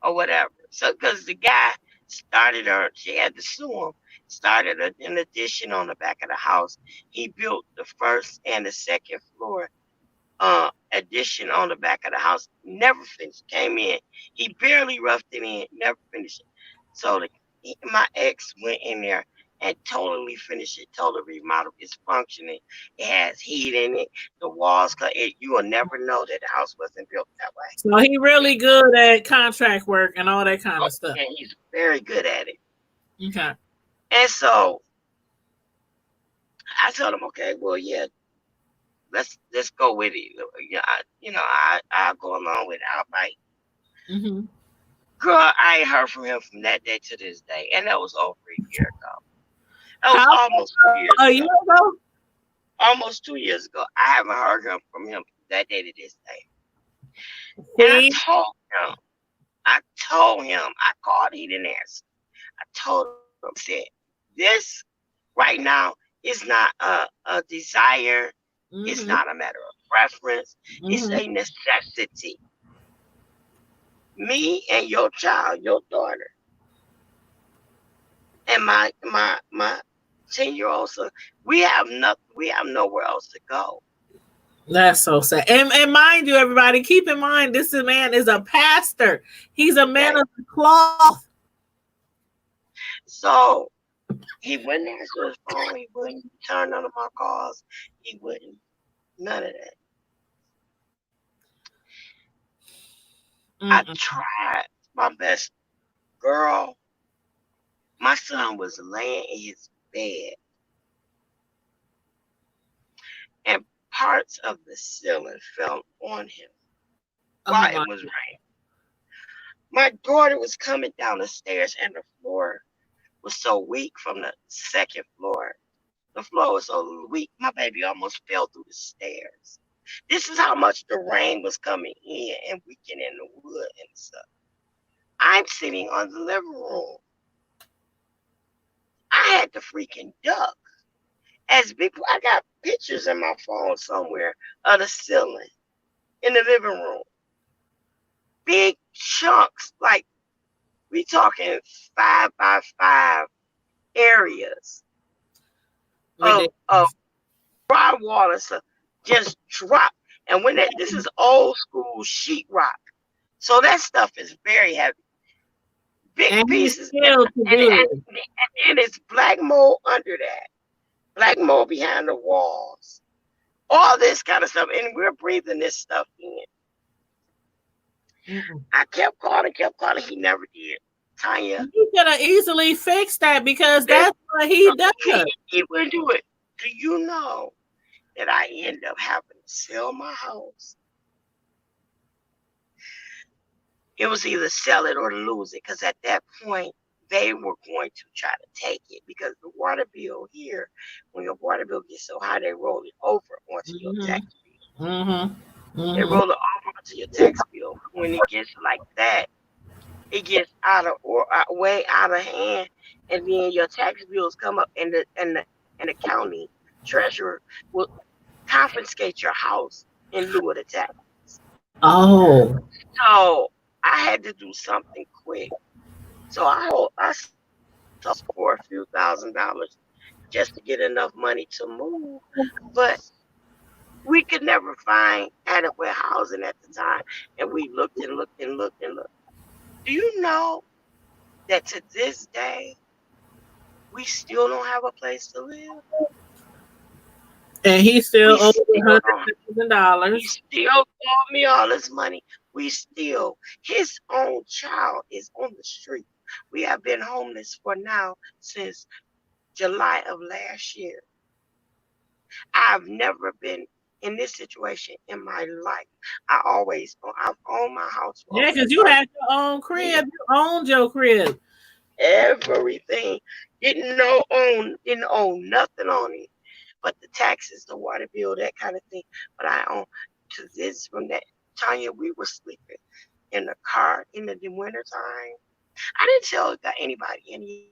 Or whatever. So, because the guy started her, she had to sue him. Started an addition on the back of the house. He built the first and the second floor addition on the back of the house. Never finished. Came in. He barely roughed it in. Never finished it. So my ex went in there and totally finished it. Totally remodeled. It's functioning. It has heat in it. The walls. You will never know that the house wasn't built that way. So he really good at contract work and all that kind of stuff. And he's very good at it. Okay. And so I told him, okay, well, yeah, let's go with it. I'll go along with it. I'll bite. Mm-hmm. Girl, I ain't heard from him from that day to this day, and that was over a year ago. That was almost 2 years. A year ago? Almost 2 years ago. I haven't heard from him that day to this day. See? And I told him, I called, he didn't answer. I told him, I said, this right now is not a desire. Mm-hmm. It's not a matter of preference. Mm-hmm. It's a necessity. Me and your child, your daughter, and my 10-year-old son, we have nowhere else to go. That's so sad. And mind you, everybody, keep in mind, this man is a pastor. He's a man of the cloth. So he wouldn't answer his phone. He wouldn't return none of my calls. He wouldn't. None of that. I tried my best. Girl, my son was laying in his bed. And parts of the ceiling fell on him while it was raining. My daughter was coming down the stairs and the floor was so weak from the second floor. The floor was so weak, my baby almost fell through the stairs. This is how much the rain was coming in and weakening the wood and stuff. I'm sitting on the living room. I had to freaking duck. I got pictures in my phone somewhere of the ceiling in the living room. Big chunks, like we talking 5 by 5 areas of drywall and stuff just drop. And when this is old school sheetrock, so that stuff is very heavy. Big pieces, and it's black mold under that, black mold behind the walls, all this kind of stuff, and we're breathing this stuff in. Mm-hmm. I kept calling. He never did. Tanya, he could have easily fixed that because that's what he does. He wouldn't do it. Do you know that I end up having to sell my house? It was either sell it or lose it, because at that point they were going to try to take it, because the water bill here, when your water bill gets so high, they roll it over onto your tax bill. Mm-hmm. Mm-hmm. They roll it over onto your tax bill. When it gets like that, it gets way out of hand, and then your tax bills come up, and the county treasurer will confiscate your house in lieu of the taxes. Oh, so I had to do something quick. So I sold for a few $1,000s just to get enough money to move, but we could never find adequate housing at the time, and we looked and looked and looked and looked. Do you know that to this day, we still don't have a place to live? And he still owes $100,000. He still owed me all this money. His own child is on the street. We have been homeless since July of last year. I've never been in this situation in my life. I've owned my house for Yeah, because you had your own crib. You owned your crib. everything. Didn't own nothing on it, but the taxes, the water bill, that kind of thing. But I own to this from that. Tanya, we were sleeping in the car in the winter time. I didn't tell anybody any.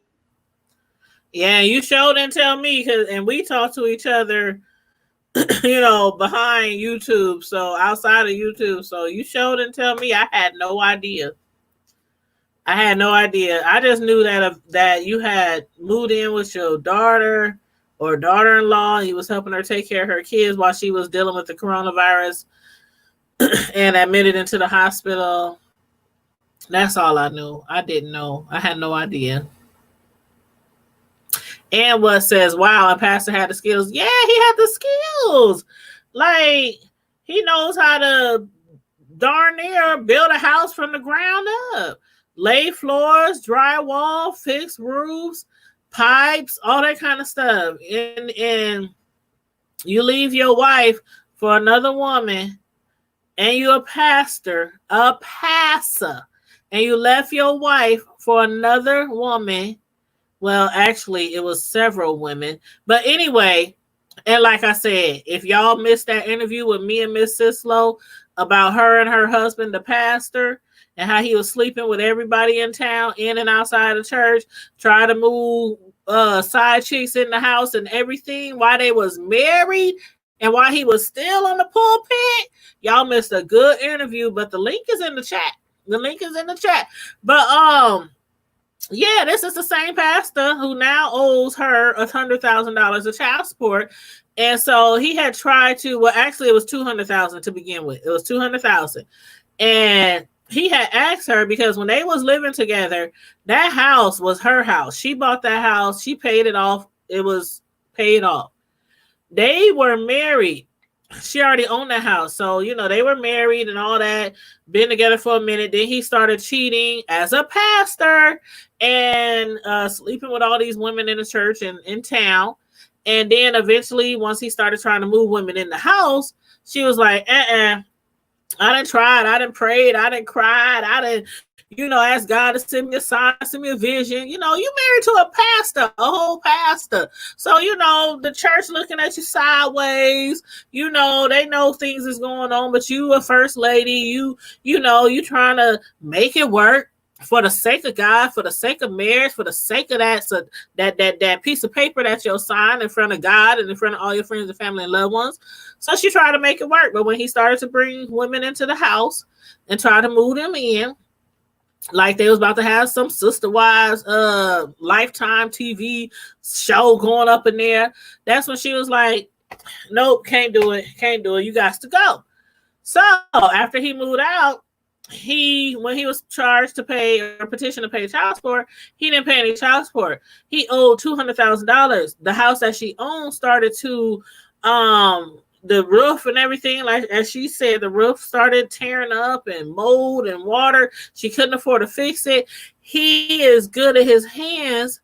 Yeah, you sure didn't tell me, and we talked to each other, behind YouTube, so outside of YouTube. So you sure didn't tell me. I had no idea. I just knew that you had moved in with your daughter or daughter-in-law. You was helping her take care of her kids while she was dealing with the coronavirus and admitted into the hospital. That's all I knew. I didn't know. I had no idea. And what says, wow, a pastor had the skills. Yeah, he had the skills. Like, he knows how to darn near build a house from the ground up. Lay floors, drywall, fix roofs, pipes, all that kind of stuff. And you leave your wife for another woman, and you're a pastor, and you left your wife for another woman. Well, actually, it was several women. But anyway, and like I said, if y'all missed that interview with me and Miss Sislo about her and her husband, the pastor, and how he was sleeping with everybody in town, in and outside the church, trying to move side chicks in the house and everything while they was married and while he was still on the pulpit, y'all missed a good interview. But the link is in the chat. But yeah, this is the same pastor who now owes her $100,000 of child support. And so he had tried to, well, actually it was $200,000 to begin with. It was $200,000. And he had asked her, because when they was living together, that house was her house. She bought that house. She paid it off. It was paid off. They were married. She already owned that house. So, they were married and all that, been together for a minute. Then he started cheating as a pastor and sleeping with all these women in the church and in town. And then eventually, once he started trying to move women in the house, she was like, I done tried, I done prayed, I done cried, I done, ask God to send me a sign, send me a vision. You married to a pastor, a whole pastor. So, the church looking at you sideways, they know things is going on, but you a first lady, you trying to make it work for the sake of God, for the sake of marriage, for the sake of that, so that piece of paper that you'll sign in front of God and in front of all your friends and family and loved ones. So she tried to make it work. But when he started to bring women into the house and try to move them in, like they was about to have some Sister Wives Lifetime TV show going up in there, that's when she was like, nope, can't do it. You got to go. So after he moved out, when he was charged to pay or petition to pay child support, he didn't pay any child support. He owed $200,000. The house that she owned started to the roof and everything, like as she said, the roof started tearing up and mold and water. She couldn't afford to fix it. He is good at his hands,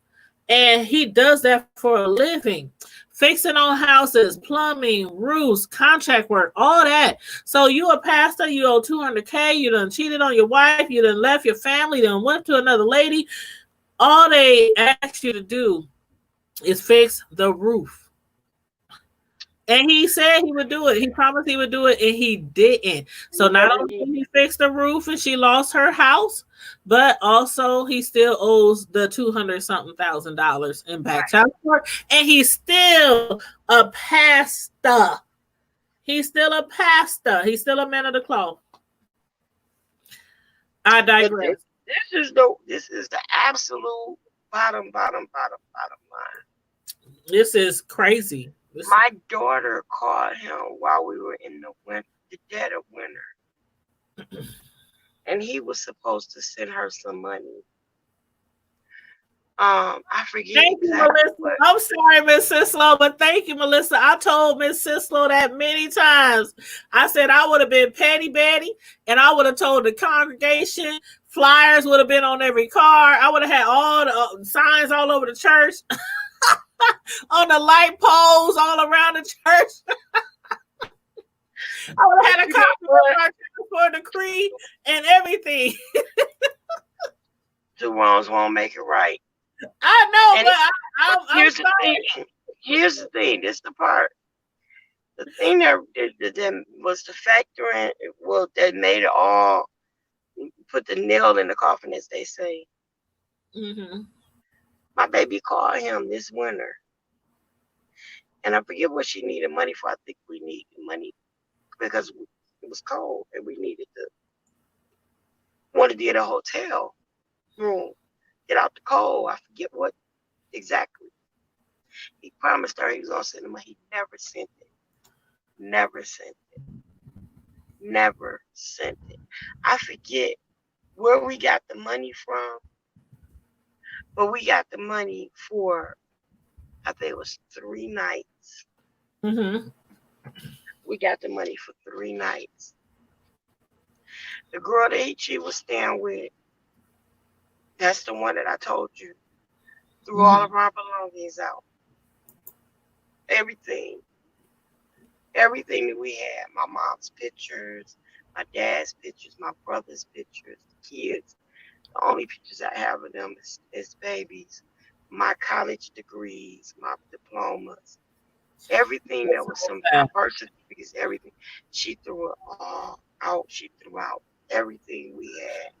and he does that for a living. Fixing on houses, plumbing, roofs, contract work, all that. So you a pastor, you owe $200K, you done cheated on your wife, you done left your family, done went to another lady. All they ask you to do is fix the roof. And he said he would do it. He promised he would do it, and he didn't. So not only did he fix the roof and she lost her house, but also he still owes the $200-something thousand in back child support. And he's still a pastor. He's still a pastor. He's still a man of the cloth. I digress. This is the absolute bottom line. This is crazy. My daughter called him while we were in the dead of winter. And he was supposed to send her some money. I forget. Thank exactly you, Melissa. I'm sorry, Miss Sislo, but thank you, Melissa. I told Miss Sislo that many times. I said I would have been Petty Betty, and I would have told the congregation. Flyers would have been on every car. I would have had all the signs all over the church. On the light poles all around the church. I would have had a You know copy what? of my transport decree and everything. Two wrongs won't make it right. I know, And but I'm here's the sorry. thing. Here's the thing. This is the part. The thing that was the factor in, well, that made it all, put the nail in the coffin, as they say. Mm-hmm. My baby called him this winter, and I forget what she needed money for. I think we needed money because it was cold and we needed to wanted to get a hotel room, get out the cold. I forget what exactly. He promised her he was gonna send the money. He never sent it. Never sent it. Never sent it. I forget where we got the money from, but we got the money for, I think it was 3 nights. Mm-hmm. We got the money for 3 nights. The girl that she was staying with, that's the one that I told you, threw all of our belongings out. Everything that we had, my mom's pictures, my dad's pictures, my brother's pictures, the kids. The only pictures I have of them is babies, my college degrees, my diplomas, everything that was my birth certificates, everything. She threw it all out. She threw out everything we had.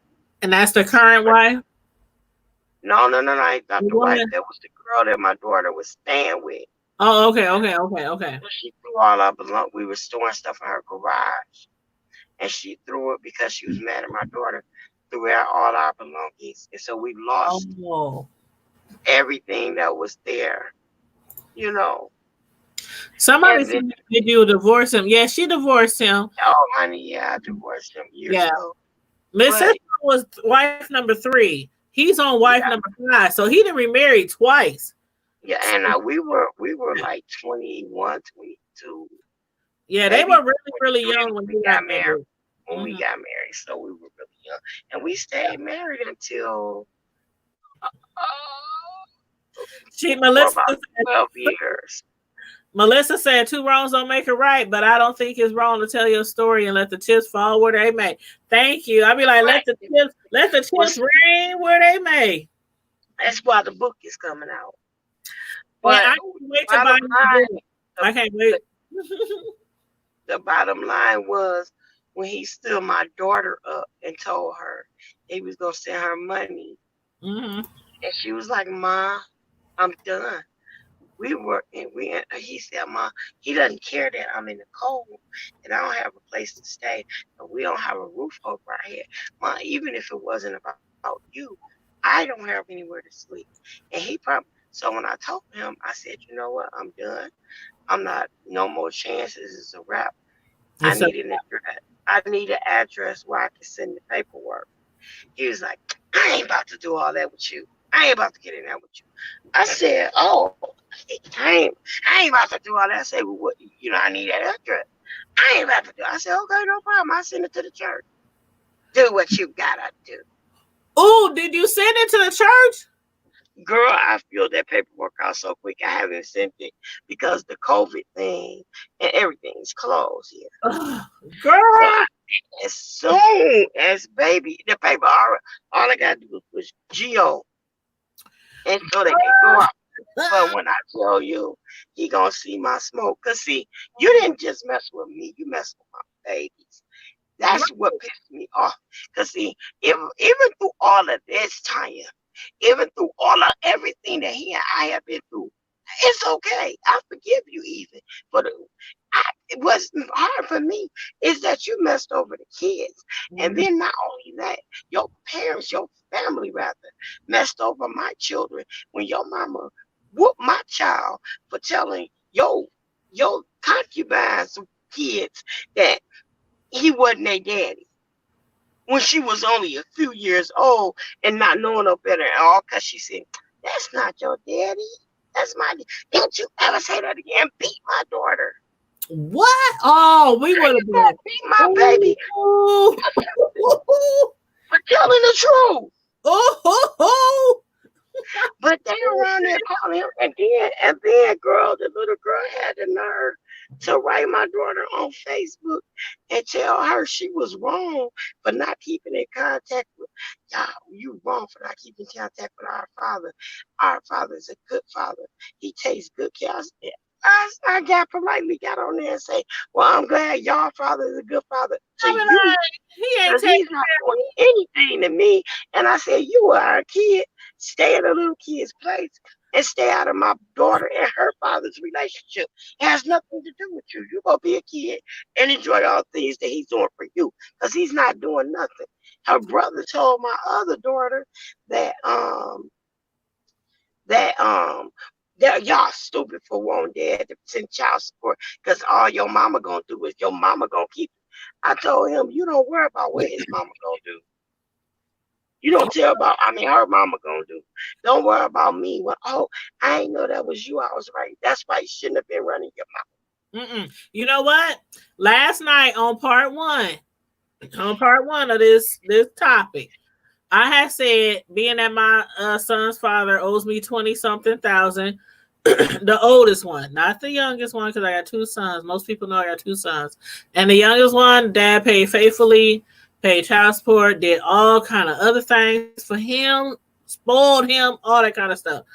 And that's the current wife? No, not the wife. That was the girl that my daughter was staying with. Oh, okay. So she threw all our belongings. We were storing stuff in her garage, and she threw it because she was mad at my daughter. Threw out all our belongings, and so we lost everything that was there. You know. Somebody said, did you divorce him? Yeah, she divorced him. Oh, honey, yeah, I divorced him years ago. Miss Sister was wife number 3. He's on wife number 5, so he didn't remarry twice. Yeah, and we were like 21, 22. Yeah, they were really young when we got married. When we got married, so we were really young, and we stayed married until Melissa about 12 years. Melissa said 2 wrongs don't make it right, but I don't think it's wrong to tell your story and let the chips fall where they may. Thank you. I'll be like, let the chips rain where they may. That's why the book is coming out. But I can't wait to buy the book. I can't wait. The bottom line was when he stood my daughter up and told her he was gonna send her money, and she was like, "Ma, I'm done." He said, "Ma, he doesn't care that I'm in the cold and I don't have a place to stay, and we don't have a roof over our head. Ma, even if it wasn't about you, I don't have anywhere to sleep." And he probably. So when I told him, I said, "You know what? I'm done. I'm not. No more chances. It's a wrap. I need an address where I can send the paperwork." He was like, "I ain't about to do all that with you. I ain't about to get in there with you." I said, "Oh, I ain't about to do all that." I said, "Well, what, I need that address. I ain't about to do it." I said, "Okay, no problem. I'll send it to the church. Do what you gotta do." Oh, did you send it to the church? Girl, I filled that paperwork out so quick. I haven't sent it because the COVID thing and everything is closed here. Girl. So as soon as the paper, all I got to do was push Geo. And so they can go out. But when I tell you, he gonna see my smoke. Because, see, you didn't just mess with me. You messed with my babies. That's what pissed me off. Because, see, even through all of this, Tanya, even through all of everything that he and I have been through, it's okay. I forgive you even. But what's hard for me is that you messed over the kids. And then not only that, your parents, your family rather, messed over my children when your mama whooped my child for telling your concubines kids that he wasn't their daddy when she was only a few years old and not knowing no better at all, because she said, "That's not your daddy. That's my daddy. Don't you ever say that again." Beat my daughter. What? Oh, we would have been. Beat my baby. For telling the truth. But they around there calling him, and then, girl, the little girl had the nerve to write my daughter on Facebook and tell her she was wrong for not keeping in contact with y'all. You wrong for not keeping in contact with our father. Our father is a good father. He takes good care. I politely got on there and say, well, I'm glad y'all father is a good father to I mean, you. like, he ain't Because he's taking not care of doing me. anything to me. And I said, you are a kid. Stay in a little kid's place and stay out of my daughter and her father's relationship. It has nothing to do with you. You go be a kid and enjoy all things that he's doing for you. Because he's not doing nothing. Her brother told my other daughter that that that y'all stupid for wanting dad to send child support because all your mama gonna do is your mama gonna keep it. I told him, you don't worry about what his mama gonna do. You don't tell about, her mama gonna do. Don't worry about me. Well, oh, I ain't know that was you. I was right. That's why you shouldn't have been running your You know what? Last night on part one of this topic, I had said, being that my son's father owes me 20 something thousand, the oldest one, not the youngest one, because I got two sons. Most people know I got two sons. And the youngest one, dad paid faithfully, paid child support, did all kind of other things for him, spoiled him, all that kind of stuff.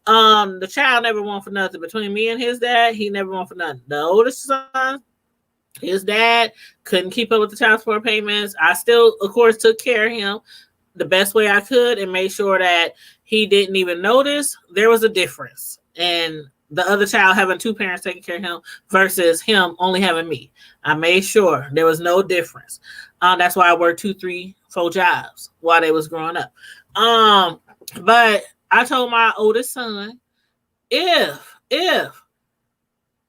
The child never won for nothing. Between me and his dad, he never won for nothing. The oldest son, his dad couldn't keep up with the child support payments. I still, of course, took care of him the best way I could and made sure that he didn't even notice there was a difference. And the other child having two parents taking care of him versus him only having me. I made sure there was no difference. That's why I worked 2, 3, 4 jobs while they was growing up. But I told my oldest son, if it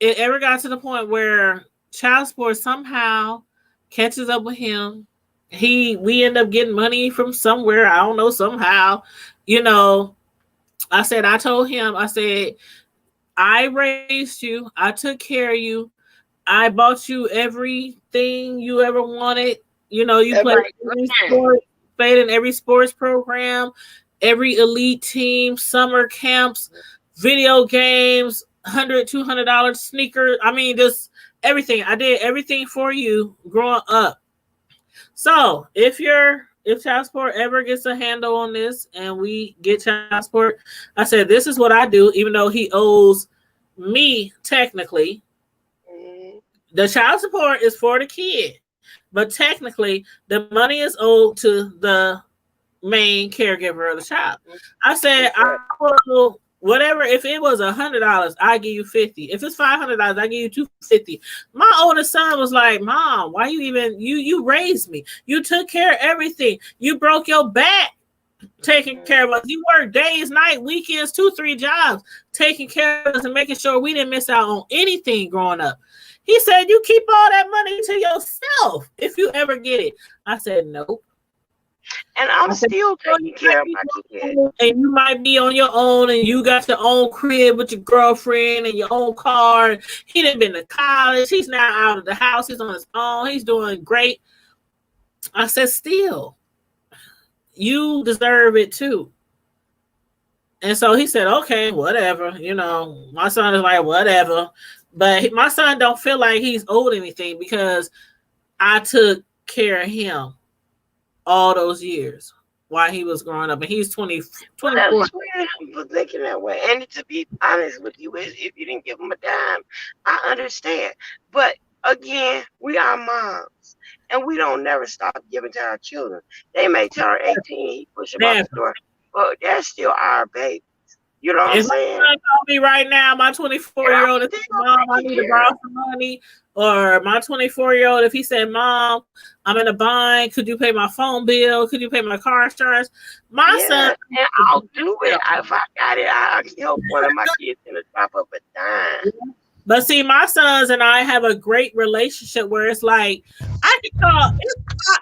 ever got to the point where child support somehow catches up with him, we end up getting money from somewhere, I don't know, somehow, I told him, I said, I raised you, I took care of you, I bought you everything you ever wanted. You played in every sports program, every elite team, summer camps, video games, $100, $200 sneakers. I mean, just everything. I did everything for you growing up. So if child support ever gets a handle on this and we get child support, I said, this is what I do, even though he owes me technically. The child support is for the kid, but technically the money is owed to the main caregiver of the child. I said, I will, whatever, if it was $100, I give you 50. If it's $500, I give you 250. My oldest son was like, Mom, why you raised me? You took care of everything. You broke your back taking care of us. You worked days, night, weekends, 2, 3 jobs, taking care of us and making sure we didn't miss out on anything growing up. He said, you keep all that money to yourself if you ever get it. I said, nope. And I'm still taking care of my kids. And you might be on your own and you got your own crib with your girlfriend and your own car. He done been to college. He's now out of the house. He's on his own. He's doing great. I said, still, you deserve it too. And so he said, okay, whatever. My son is like, whatever. But my son don't feel like he's owed anything because I took care of him all those years while he was growing up. And he's 24. That's weird for thinking that way. And to be honest with you, if you didn't give him a dime, I understand. But again, we are moms. And we don't never stop giving to our children. They may turn 18, he push them out the door. But that's still our baby. You know what I'm saying? My son called me right now, my 24-year-old, and said, Mom, I need to borrow some money. Or my 24-year-old, if he said, Mom, I'm in a bind, could you pay my phone bill? Could you pay my car insurance? My son. And I'll do it. If I got it, I'll help one of my kids in a drop of a dime. But see, my sons and I have a great relationship where it's like, I can call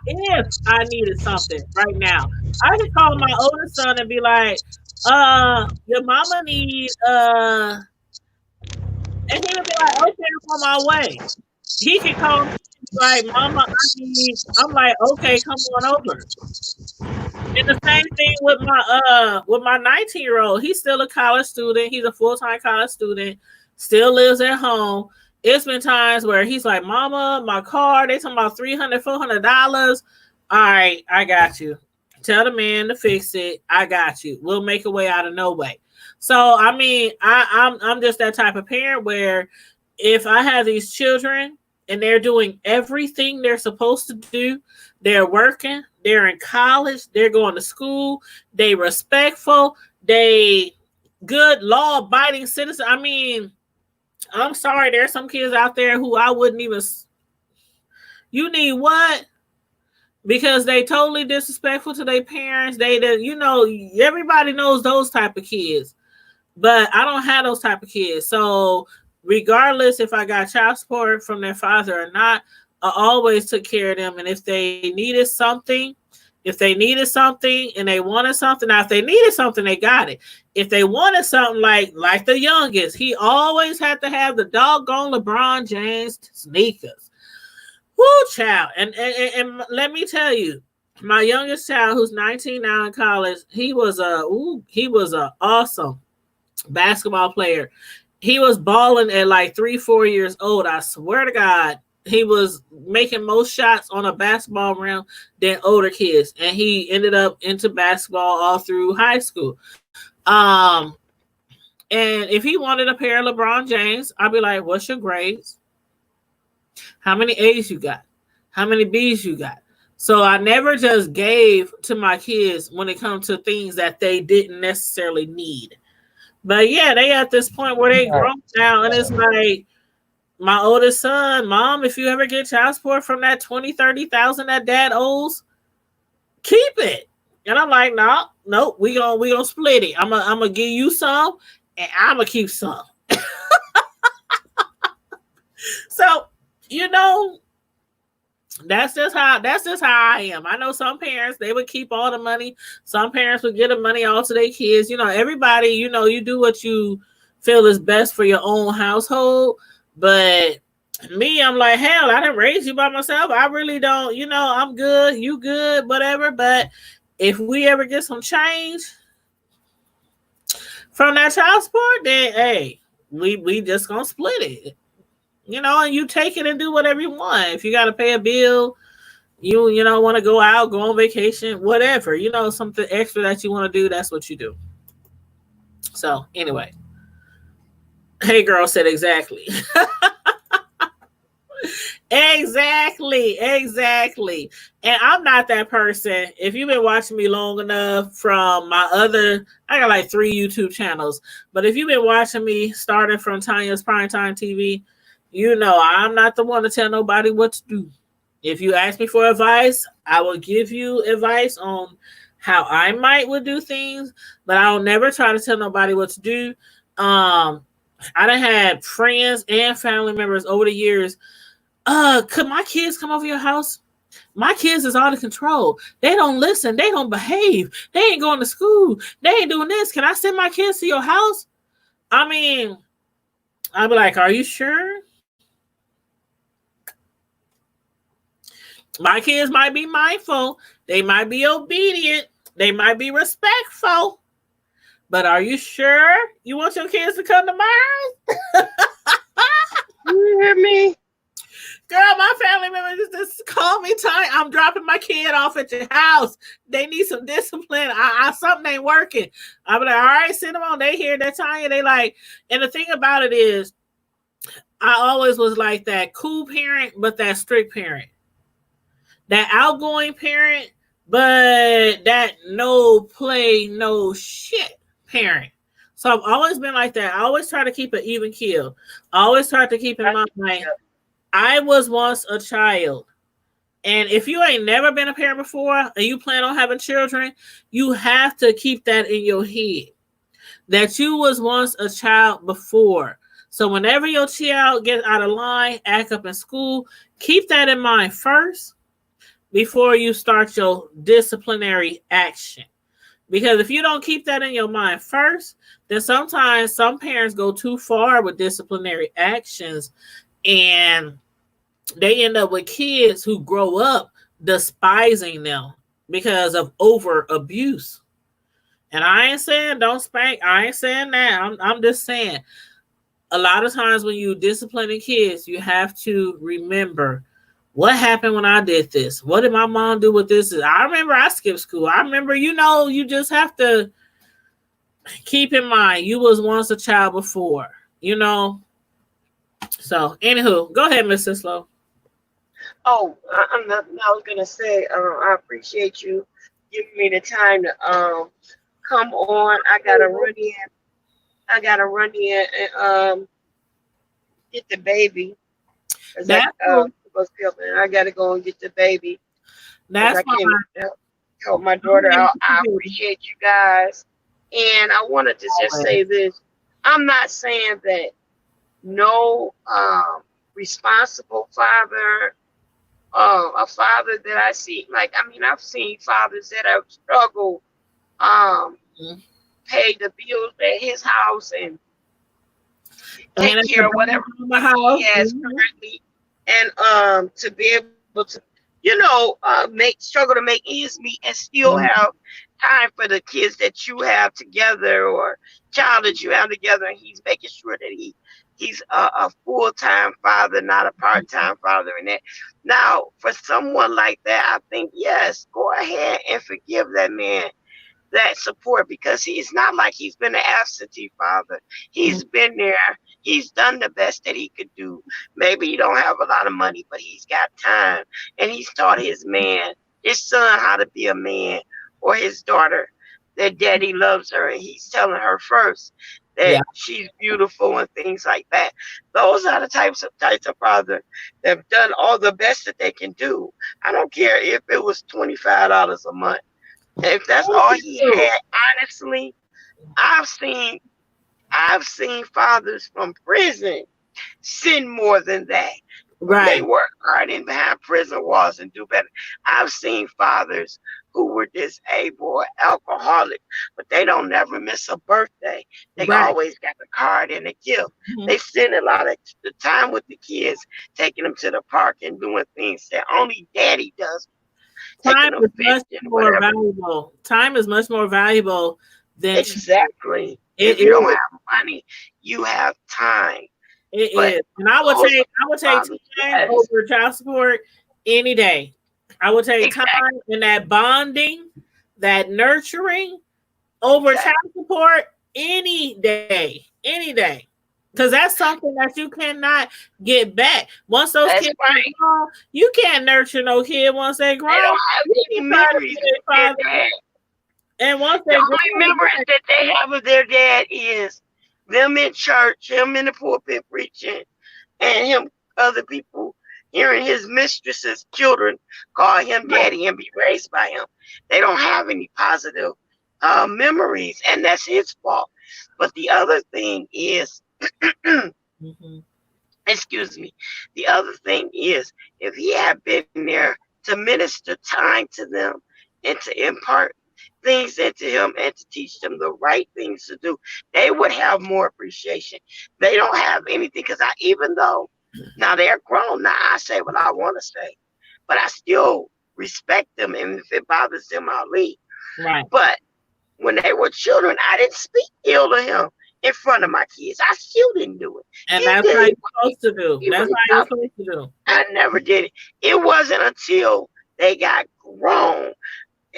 if I needed something right now. I can call my oldest son and be like, your mama needs, and he would be like, okay, I'm on my way. He can call me and be like, Mama, I'm like, okay, come on over. And the same thing with my 19-year-old. He's still a college student. He's a full-time college student, still lives at home. It's been times where he's like, Mama, my car, they talking about $300, $400. All right, I got you. Tell the man to fix it. I got you. We'll make a way out of no way. So I mean, I'm just that type of parent where if I have these children and they're doing everything they're supposed to do, they're working, they're in college, they're going to school, they respectful, they good law abiding citizen. I mean, I'm sorry, there's some kids out there who I wouldn't even. You need what? Because they totally disrespectful to their parents. Everybody knows those type of kids, but I don't have those type of kids. So regardless if I got child support from their father or not, I always took care of them. And if they needed something and they wanted something, now if they needed something, they got it. If they wanted something like the youngest, he always had to have the doggone LeBron James sneakers. Woo, child. And let me tell you, my youngest child, who's 19 now in college, he was a awesome basketball player. He was balling at like 3-4 years old. I swear to God, he was making most shots on a basketball rim than older kids, and he ended up into basketball all through high school. And if he wanted a pair of LeBron James, I'd be like, "What's your grades? How many A's you got? How many B's you got?" So I never just gave to my kids when it comes to things that they didn't necessarily need. But yeah, they at this point where they grown now, and it's like my oldest son, Mom, if you ever get child support from that 20, 30,000 that dad owes, keep it. And I'm like, no, we gonna split it. I'm gonna give you some, and I'm gonna keep some. So, that's just how I am. I know some parents, they would keep all the money. Some parents would give the money all to their kids. Everybody, you do what you feel is best for your own household. But me, I'm like, hell, I didn't raise you by myself. I really don't, I'm good, you good, whatever. But if we ever get some change from that child support, then hey, we just gonna split it. And you take it and do whatever you want. If you got to pay a bill, you want to go out, go on vacation, whatever, something extra that you want to do, that's what you do. So anyway, hey girl said exactly. Exactly. And I'm not that person. If you've been watching me long enough from I got like 3 YouTube channels, but if you've been watching me starting from Tanya's Primetime TV, I'm not the one to tell nobody what to do. If you ask me for advice, I will give you advice on how I would do things, but I'll never try to tell nobody what to do. I done had friends and family members over the years. Could my kids come over your house? My kids is out of control. They don't listen. They don't behave. They ain't going to school. They ain't doing this. Can I send my kids to your house? I mean, I'd be like, are you sure? My kids might be mindful. They might be obedient. They might be respectful. But are you sure you want your kids to come to my house? You hear me? Girl, my family members just call me Tanya. I'm dropping my kid off at your house. They need some discipline. Something ain't working. I'm like, all right, send them on. They hear that Tanya. They like, and the thing about it is, I always was like that cool parent, but that strict parent. That outgoing parent, but that no play, no shit parent. So I've always been like that. I always try to keep an even keel. I always try to keep in mind, I was once a child. And if you ain't never been a parent before and you plan on having children, you have to keep that in your head. That you was once a child before. So whenever your child gets out of line, act up in school, keep that in mind first before you start your disciplinary action. Because if you don't keep that in your mind first, then sometimes some parents go too far with disciplinary actions and they end up with kids who grow up despising them because of over abuse. And I ain't saying don't spank. I ain't saying that. I'm just saying a lot of times when you disciplining kids, you have to remember what happened when I did this. What did my mom do with this? I remember I skipped school. I remember, you just have to keep in mind you was once a child before, you know. So, anywho, go ahead, Miss Sislo. Oh, I was gonna say, I appreciate you giving me the time to come on. I gotta run in. I gotta run in and get the baby because I That's cool. was helping. I gotta go and get the baby because That's I can't fine. help my daughter out. I appreciate you guys, and I wanted to just say this. I'm not saying that no responsible father, a father that I see, like, I mean, I've seen fathers that have struggled, um, pay the bills at his house and take And care of whatever he has currently, and to be able to, struggle to make ends meet and still have time for the kids that you have together or child that you have together, and he's making sure that he's a full-time father, not a part-time father. And that, now for someone like that, I think yes, go ahead and forgive that man that support, because he's not like he's been an absentee father. He's been there. He's done the best that he could do. Maybe he don't have a lot of money, but he's got time, and he's taught his son, how to be a man, or his daughter, that daddy loves her, and he's telling her first that she's beautiful and things like that. Those are the types of father that have done all the best that they can do. I don't care if it was $25 a month. If that's all he had, honestly, I've seen fathers from prison send more than that. Right. They work hard in behind prison walls and do better. I've seen fathers who were disabled or alcoholic, but they don't never miss a birthday. They always got a card and a gift. They spend a lot of the time with the kids, taking them to the park and doing things that only daddy does. Time is much more valuable. Time is much more valuable than exactly. If you don't have money, you have time. It is, and I would take time over child support any day. I would take time and that bonding, that nurturing over child support any day, because that's something that you cannot get back. Once those kids are grown, you can't nurture no kid once they grow. They don't have any memories of their dad. And once the only memories that they have of their dad is them in church, him in the pulpit preaching, and him, other people hearing his mistress's children call him daddy and be raised by him. They don't have any positive memories, and that's his fault. But the other thing is, excuse me, the other thing is, if he had been there to minister time to them and to impart things into him and to teach them the right things to do, they would have more appreciation. They don't have anything, because even though now they're grown, now I say what I want to say, but I still respect them, and if it bothers them, I'll leave. Right. But when they were children, I didn't speak ill of him in front of my kids. I still didn't do it. And that's how you're supposed to do. That's how you're supposed to do. I never did it. It wasn't until they got grown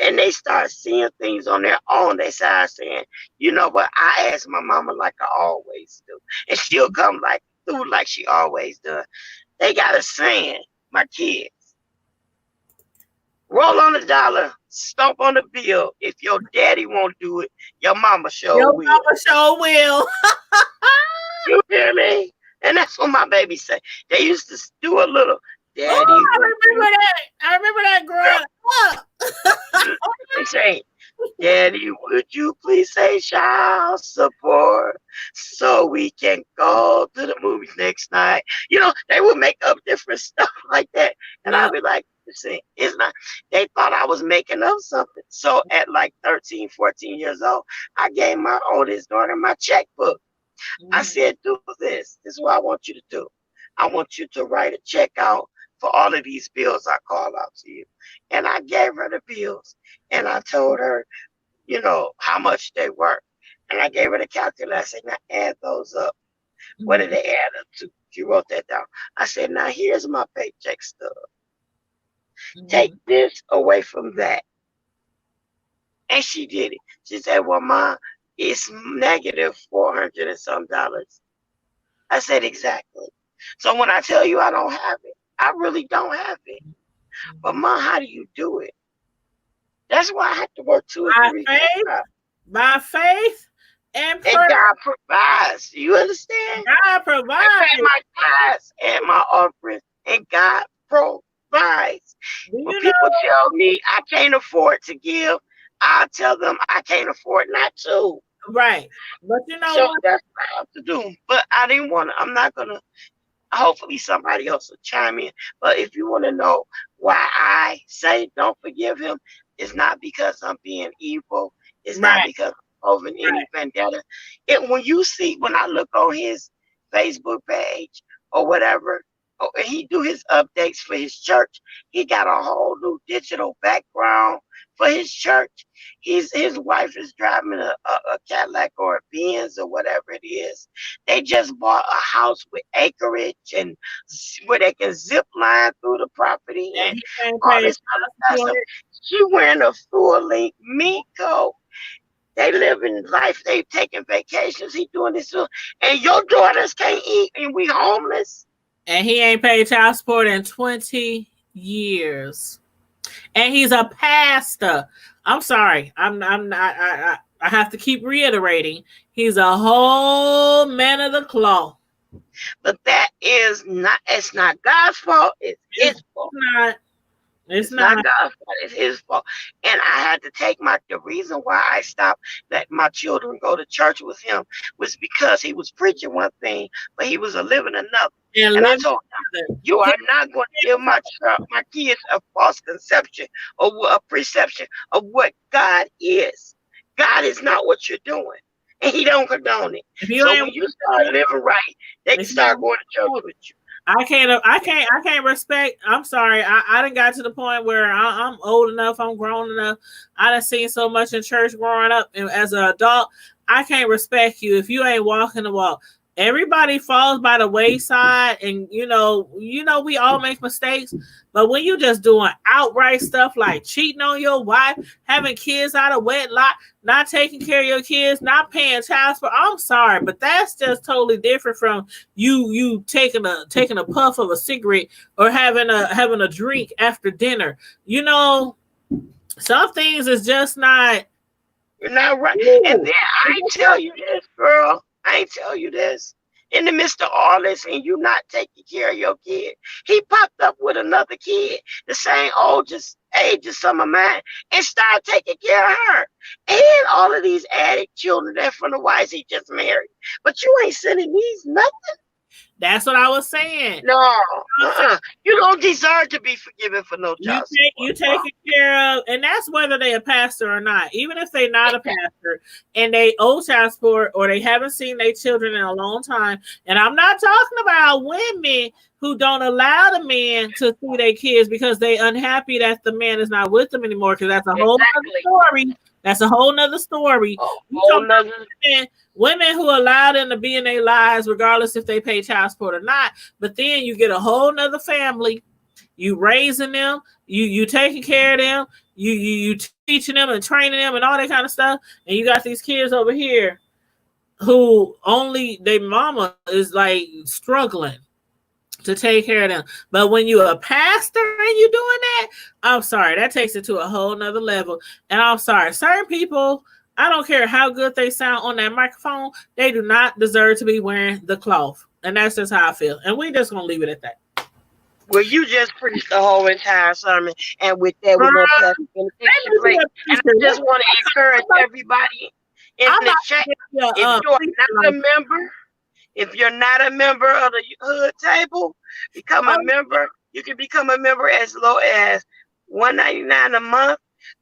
and they start seeing things on their own, they started saying, you know what, I asked my mama like I always do. And she'll come through like she always does. They got a saying, my kids, roll on the dollar, stomp on the bill. If your daddy won't do it, your mama sure will. Your mama sure will. You hear me? And that's what my baby say. They used to do a little, daddy. I remember that. I remember that growing up. They say, daddy, would you please say child support so we can go to the movies next night? You know, they would make up different stuff like that. And I'd be like, see, it's not, they thought I was making up something. So at like 13, 14 years old, I gave my oldest daughter my checkbook. I said, do this. This is what I want you to do. I want you to write a check out for all of these bills I call out to you. And I gave her the bills, and I told her, you know, how much they were. And I gave her the calculator. I said, now add those up. What did they add up to? She wrote that down. I said, now here's my paycheck stub. Take this away from that. And she did it. She said, well, Ma, it's negative $400 and some. I said, exactly. So when I tell you I don't have it, I really don't have it. But Ma, how do you do it? That's why I have to work 2 or 3 jobs. By faith and prayer. And God provides. You understand? God provides. I pay my tithes and my offerings, and God provides. When people tell me I can't afford to give, I tell them I can't afford not to. Right. But you know so what? That's what I have to do. But I didn't want to, I'm not going to, hopefully somebody else will chime in. But if you want to know why I say don't forgive him, it's not because I'm being evil. It's not because I'm over any vendetta. When I look on his Facebook page or whatever, and he do his updates for his church, he got a whole new digital background for his church. His wife is driving a Cadillac or a Benz or whatever it is. They just bought a house with acreage and where they can zip line through the property and all this other stuff. She wearing a full length mink coat. They living life. They taking vacations. He doing this too. And your daughters can't eat and we homeless. And he ain't paid child support in 20 years. And he's a pastor. I'm sorry. I'm not. I have to keep reiterating. He's a whole man of the cloth. But that is not. It's not God's fault. It's his fault. It's not God's fault. It's his fault. And I had to take the reason why I stopped that my children go to church with him was because he was preaching one thing, but he was living another. And I told him, you are not going to give my kids a false conception or a perception of what God is. God is not what you're doing. And he don't condone it. So when you start living right, they can start going to church with you. I can't respect. I'm sorry. I done got to the point where I'm old enough. I'm grown enough. I done seen so much in church growing up, and as an adult, I can't respect you if you ain't walking the walk. Everybody falls by the wayside, and you know we all make mistakes. But when you just doing outright stuff like cheating on your wife, having kids out of wedlock, not taking care of your kids, not paying child support, I'm sorry, but that's just totally different from you taking a puff of a cigarette or having a drink after dinner. You know, some things is just not. You're not right. And then I tell you this, girl. I ain't tell you this. In the midst of all this, and you not taking care of your kid, he popped up with another kid, the same age as some of mine, and started taking care of her. And all of these addict children that from the wives he just married. But you ain't sending these nothing. That's what I was saying. No, you don't deserve to be forgiven for no child support. You taken care of, and that's whether they a pastor or not. Even if they not a pastor and they owe child support or they haven't seen their children in a long time. And I'm not talking about women who don't allow the man to see their kids because they unhappy that the man is not with them anymore. Because that's a whole other story. That's a whole nother story. Women who allow them to be in their lives, regardless if they pay child support or not. But then you get a whole nother family. You raising them, you taking care of them, you teaching them and training them and all that kind of stuff. And you got these kids over here who only their mama is like struggling to take care of them. But when you're a pastor and you doing that, I'm sorry, that takes it to a whole nother level. And I'm sorry, certain people, I don't care how good they sound on that microphone, they do not deserve to be wearing the cloth. And that's just how I feel. And we're just gonna leave it at that. Well, you just preached the whole entire sermon, and with that, we're going to pass the benediction plate. And I just want to encourage everybody in the chat. If you're not a member of the hood table, become a member. You can become a member as low as $1.99 a month.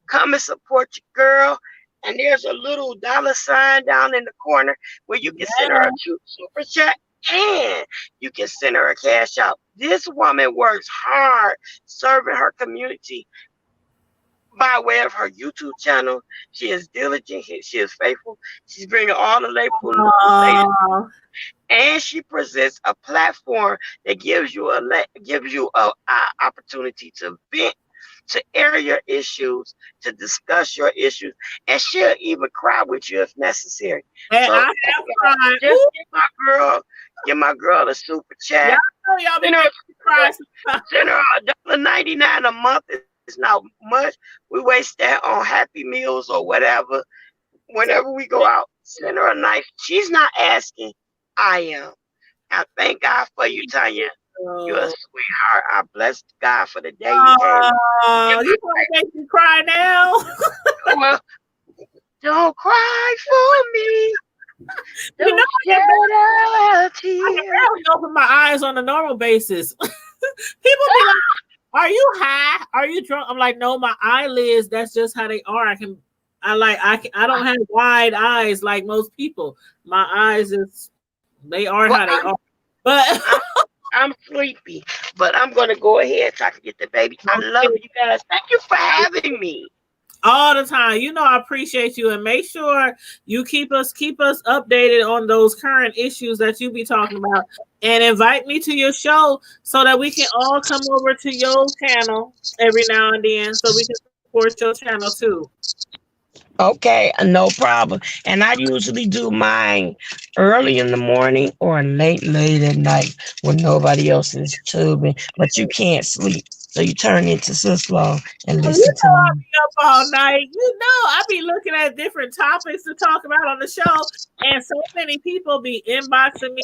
Come and support your girl. And there's a little $sign down in the corner where you can send her a super chat and you can send her a cash out. This woman works hard serving her community by way of her YouTube channel. She is diligent. She is faithful. She's bringing all the latest, and she presents a platform that gives you a opportunity to vent, to air your issues, to discuss your issues, and she'll even cry with you if necessary. And So I have cried. just give my girl a super chat. Y'all know y'all be crying. Send her $1.99 a month. It's not much. We waste that on Happy Meals or whatever. Whenever we go out, send her a knife. She's not asking. I am. I thank God for you, Tanya. You're a sweetheart. I bless God for the day you came. You want to make me cry now? Well, don't cry for me. Don't You know, shed a tear. I can barely open my eyes on a normal basis. People be like, "Are you high? Are you drunk?" I'm like, "No, my eyelids. That's just how they are. I don't have wide eyes like most people. My eyes they are how they are." But I'm sleepy, but I'm gonna go ahead so I can get the baby. I love you guys. Thank you for having me. All the time. You know, I appreciate you, and make sure you keep us updated on those current issues that you be talking about, and invite me to your show so that we can all come over to your channel every now and then so we can support your channel too. Okay, no problem. And I usually do mine early in the morning or late at night when nobody else is tubing, but you can't sleep. So you turn into Sis-Law and listen to I me. be up all night. I be looking at different topics to talk about on the show, and so many people be inboxing me.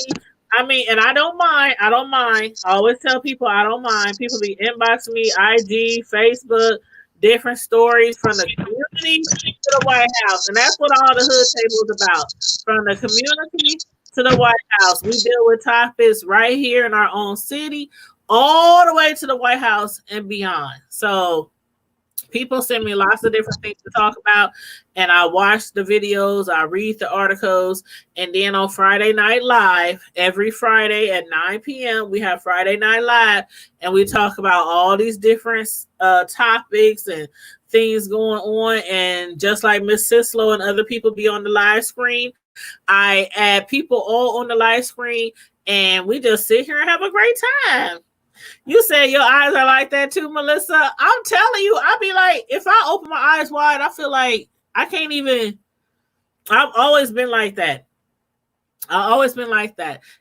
I mean, and I don't mind. I always tell people I don't mind. People be inboxing me, IG, Facebook, different stories from the community to the White House, and that's what all the Hood Table is about. From the community to the White House, we deal with topics right here in our own city, all the way to the White House and beyond. So people send me lots of different things to talk about, and I watch the videos, I read the articles, and then on Friday Night Live, every Friday at 9 p.m., we have Friday Night Live, and we talk about all these different topics and things going on. And just like Miss Sis-Law and other people be on the live screen, I add people all on the live screen, and we just sit here and have a great time. You said your eyes are like that too, Melissa. I'm telling you, I be like, if I open my eyes wide, I feel like I can't even. I've always been like that.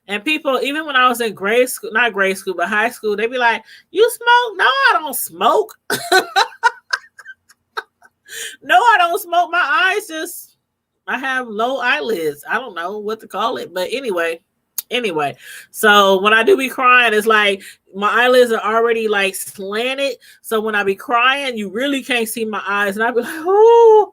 And people, even when I was in grade school, not grade school, but high school, they be like, "You smoke?" No, I don't smoke. No, I don't smoke. My eyes I have low eyelids. I don't know what to call it, but anyway, so when I do be crying, it's like my eyelids are already like slanted. So when I be crying, you really can't see my eyes, and I be like, ooh.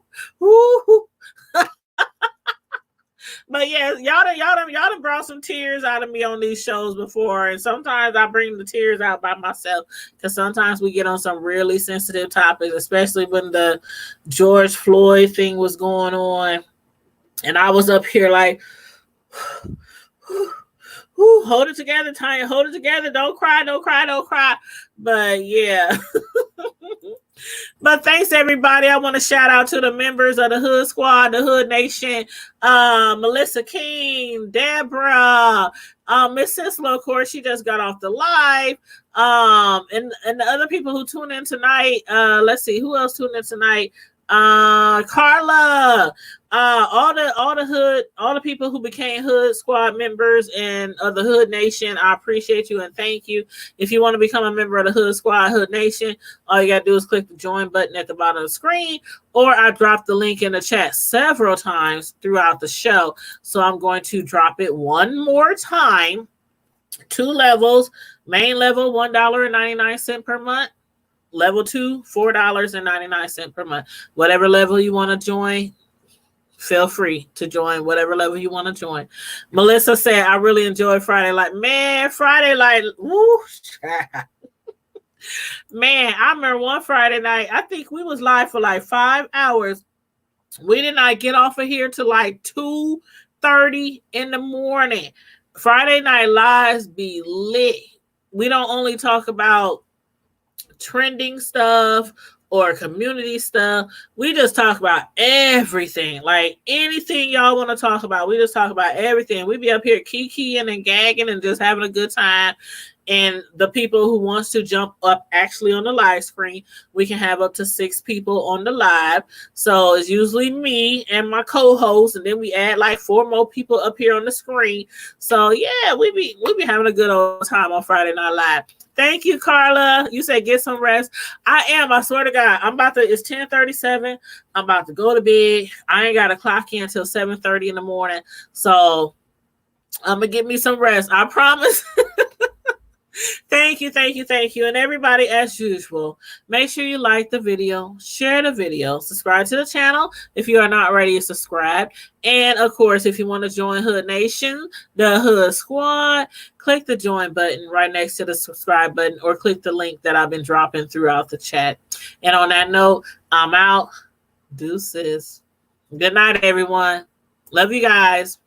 But yeah, y'all done brought some tears out of me on these shows before, and sometimes I bring the tears out by myself because sometimes we get on some really sensitive topics, especially when the George Floyd thing was going on, and I was up here like. Hold it together, Tanya. Hold it together. Don't cry. But yeah. But thanks, everybody. I want to shout out to the members of the Hood Squad, the Hood Nation, Melissa King, Deborah, Miss Sis-Law, of course, she just got off the live. And the other people who tune in tonight. Let's see, who else tuned in tonight? Carla, all the people who became Hood Squad members and of the Hood Nation, I appreciate you and thank you. If you want to become a member of the Hood Squad, Hood Nation, all you gotta do is click the join button at the bottom of the screen, or I dropped the link in the chat several times throughout the show, so I'm going to drop it one more time. 2 levels. Main level, $1.99 per month. Level 2, $4.99 per month. Whatever level you want to join, feel free to join whatever level you want to join. Melissa said, I really enjoyed Friday. Like, man, Friday, like, woo. Man, I remember one Friday night, I think we was live for like 5 hours. We did not get off of here till like 2:30 in the morning. Friday night lives be lit. We don't only talk about trending stuff or community stuff. We just talk about everything. Like anything y'all want to talk about, we just talk about everything. We be up here kikiing and gagging and just having a good time. And the people who wants to jump up actually on the live screen, we can have up to 6 people on the live. So it's usually me and my co-host, and then we add like 4 more people up here on the screen. So yeah, we be having a good old time on Friday Night Live. Thank you, Carla. You said get some rest. I am. I swear to God. It's 10:37. I'm about to go to bed. I ain't got to clock in until 7:30 in the morning. So I'm going to get me some rest. I promise. Thank you. And everybody, as usual, make sure you like the video, share the video, subscribe to the channel if you are not already subscribed. And of course, if you want to join Hood Nation, the Hood Squad, click the join button right next to the subscribe button, or click the link that I've been dropping throughout the chat. And on that note, I'm out. Deuces. Good night, everyone. Love you guys.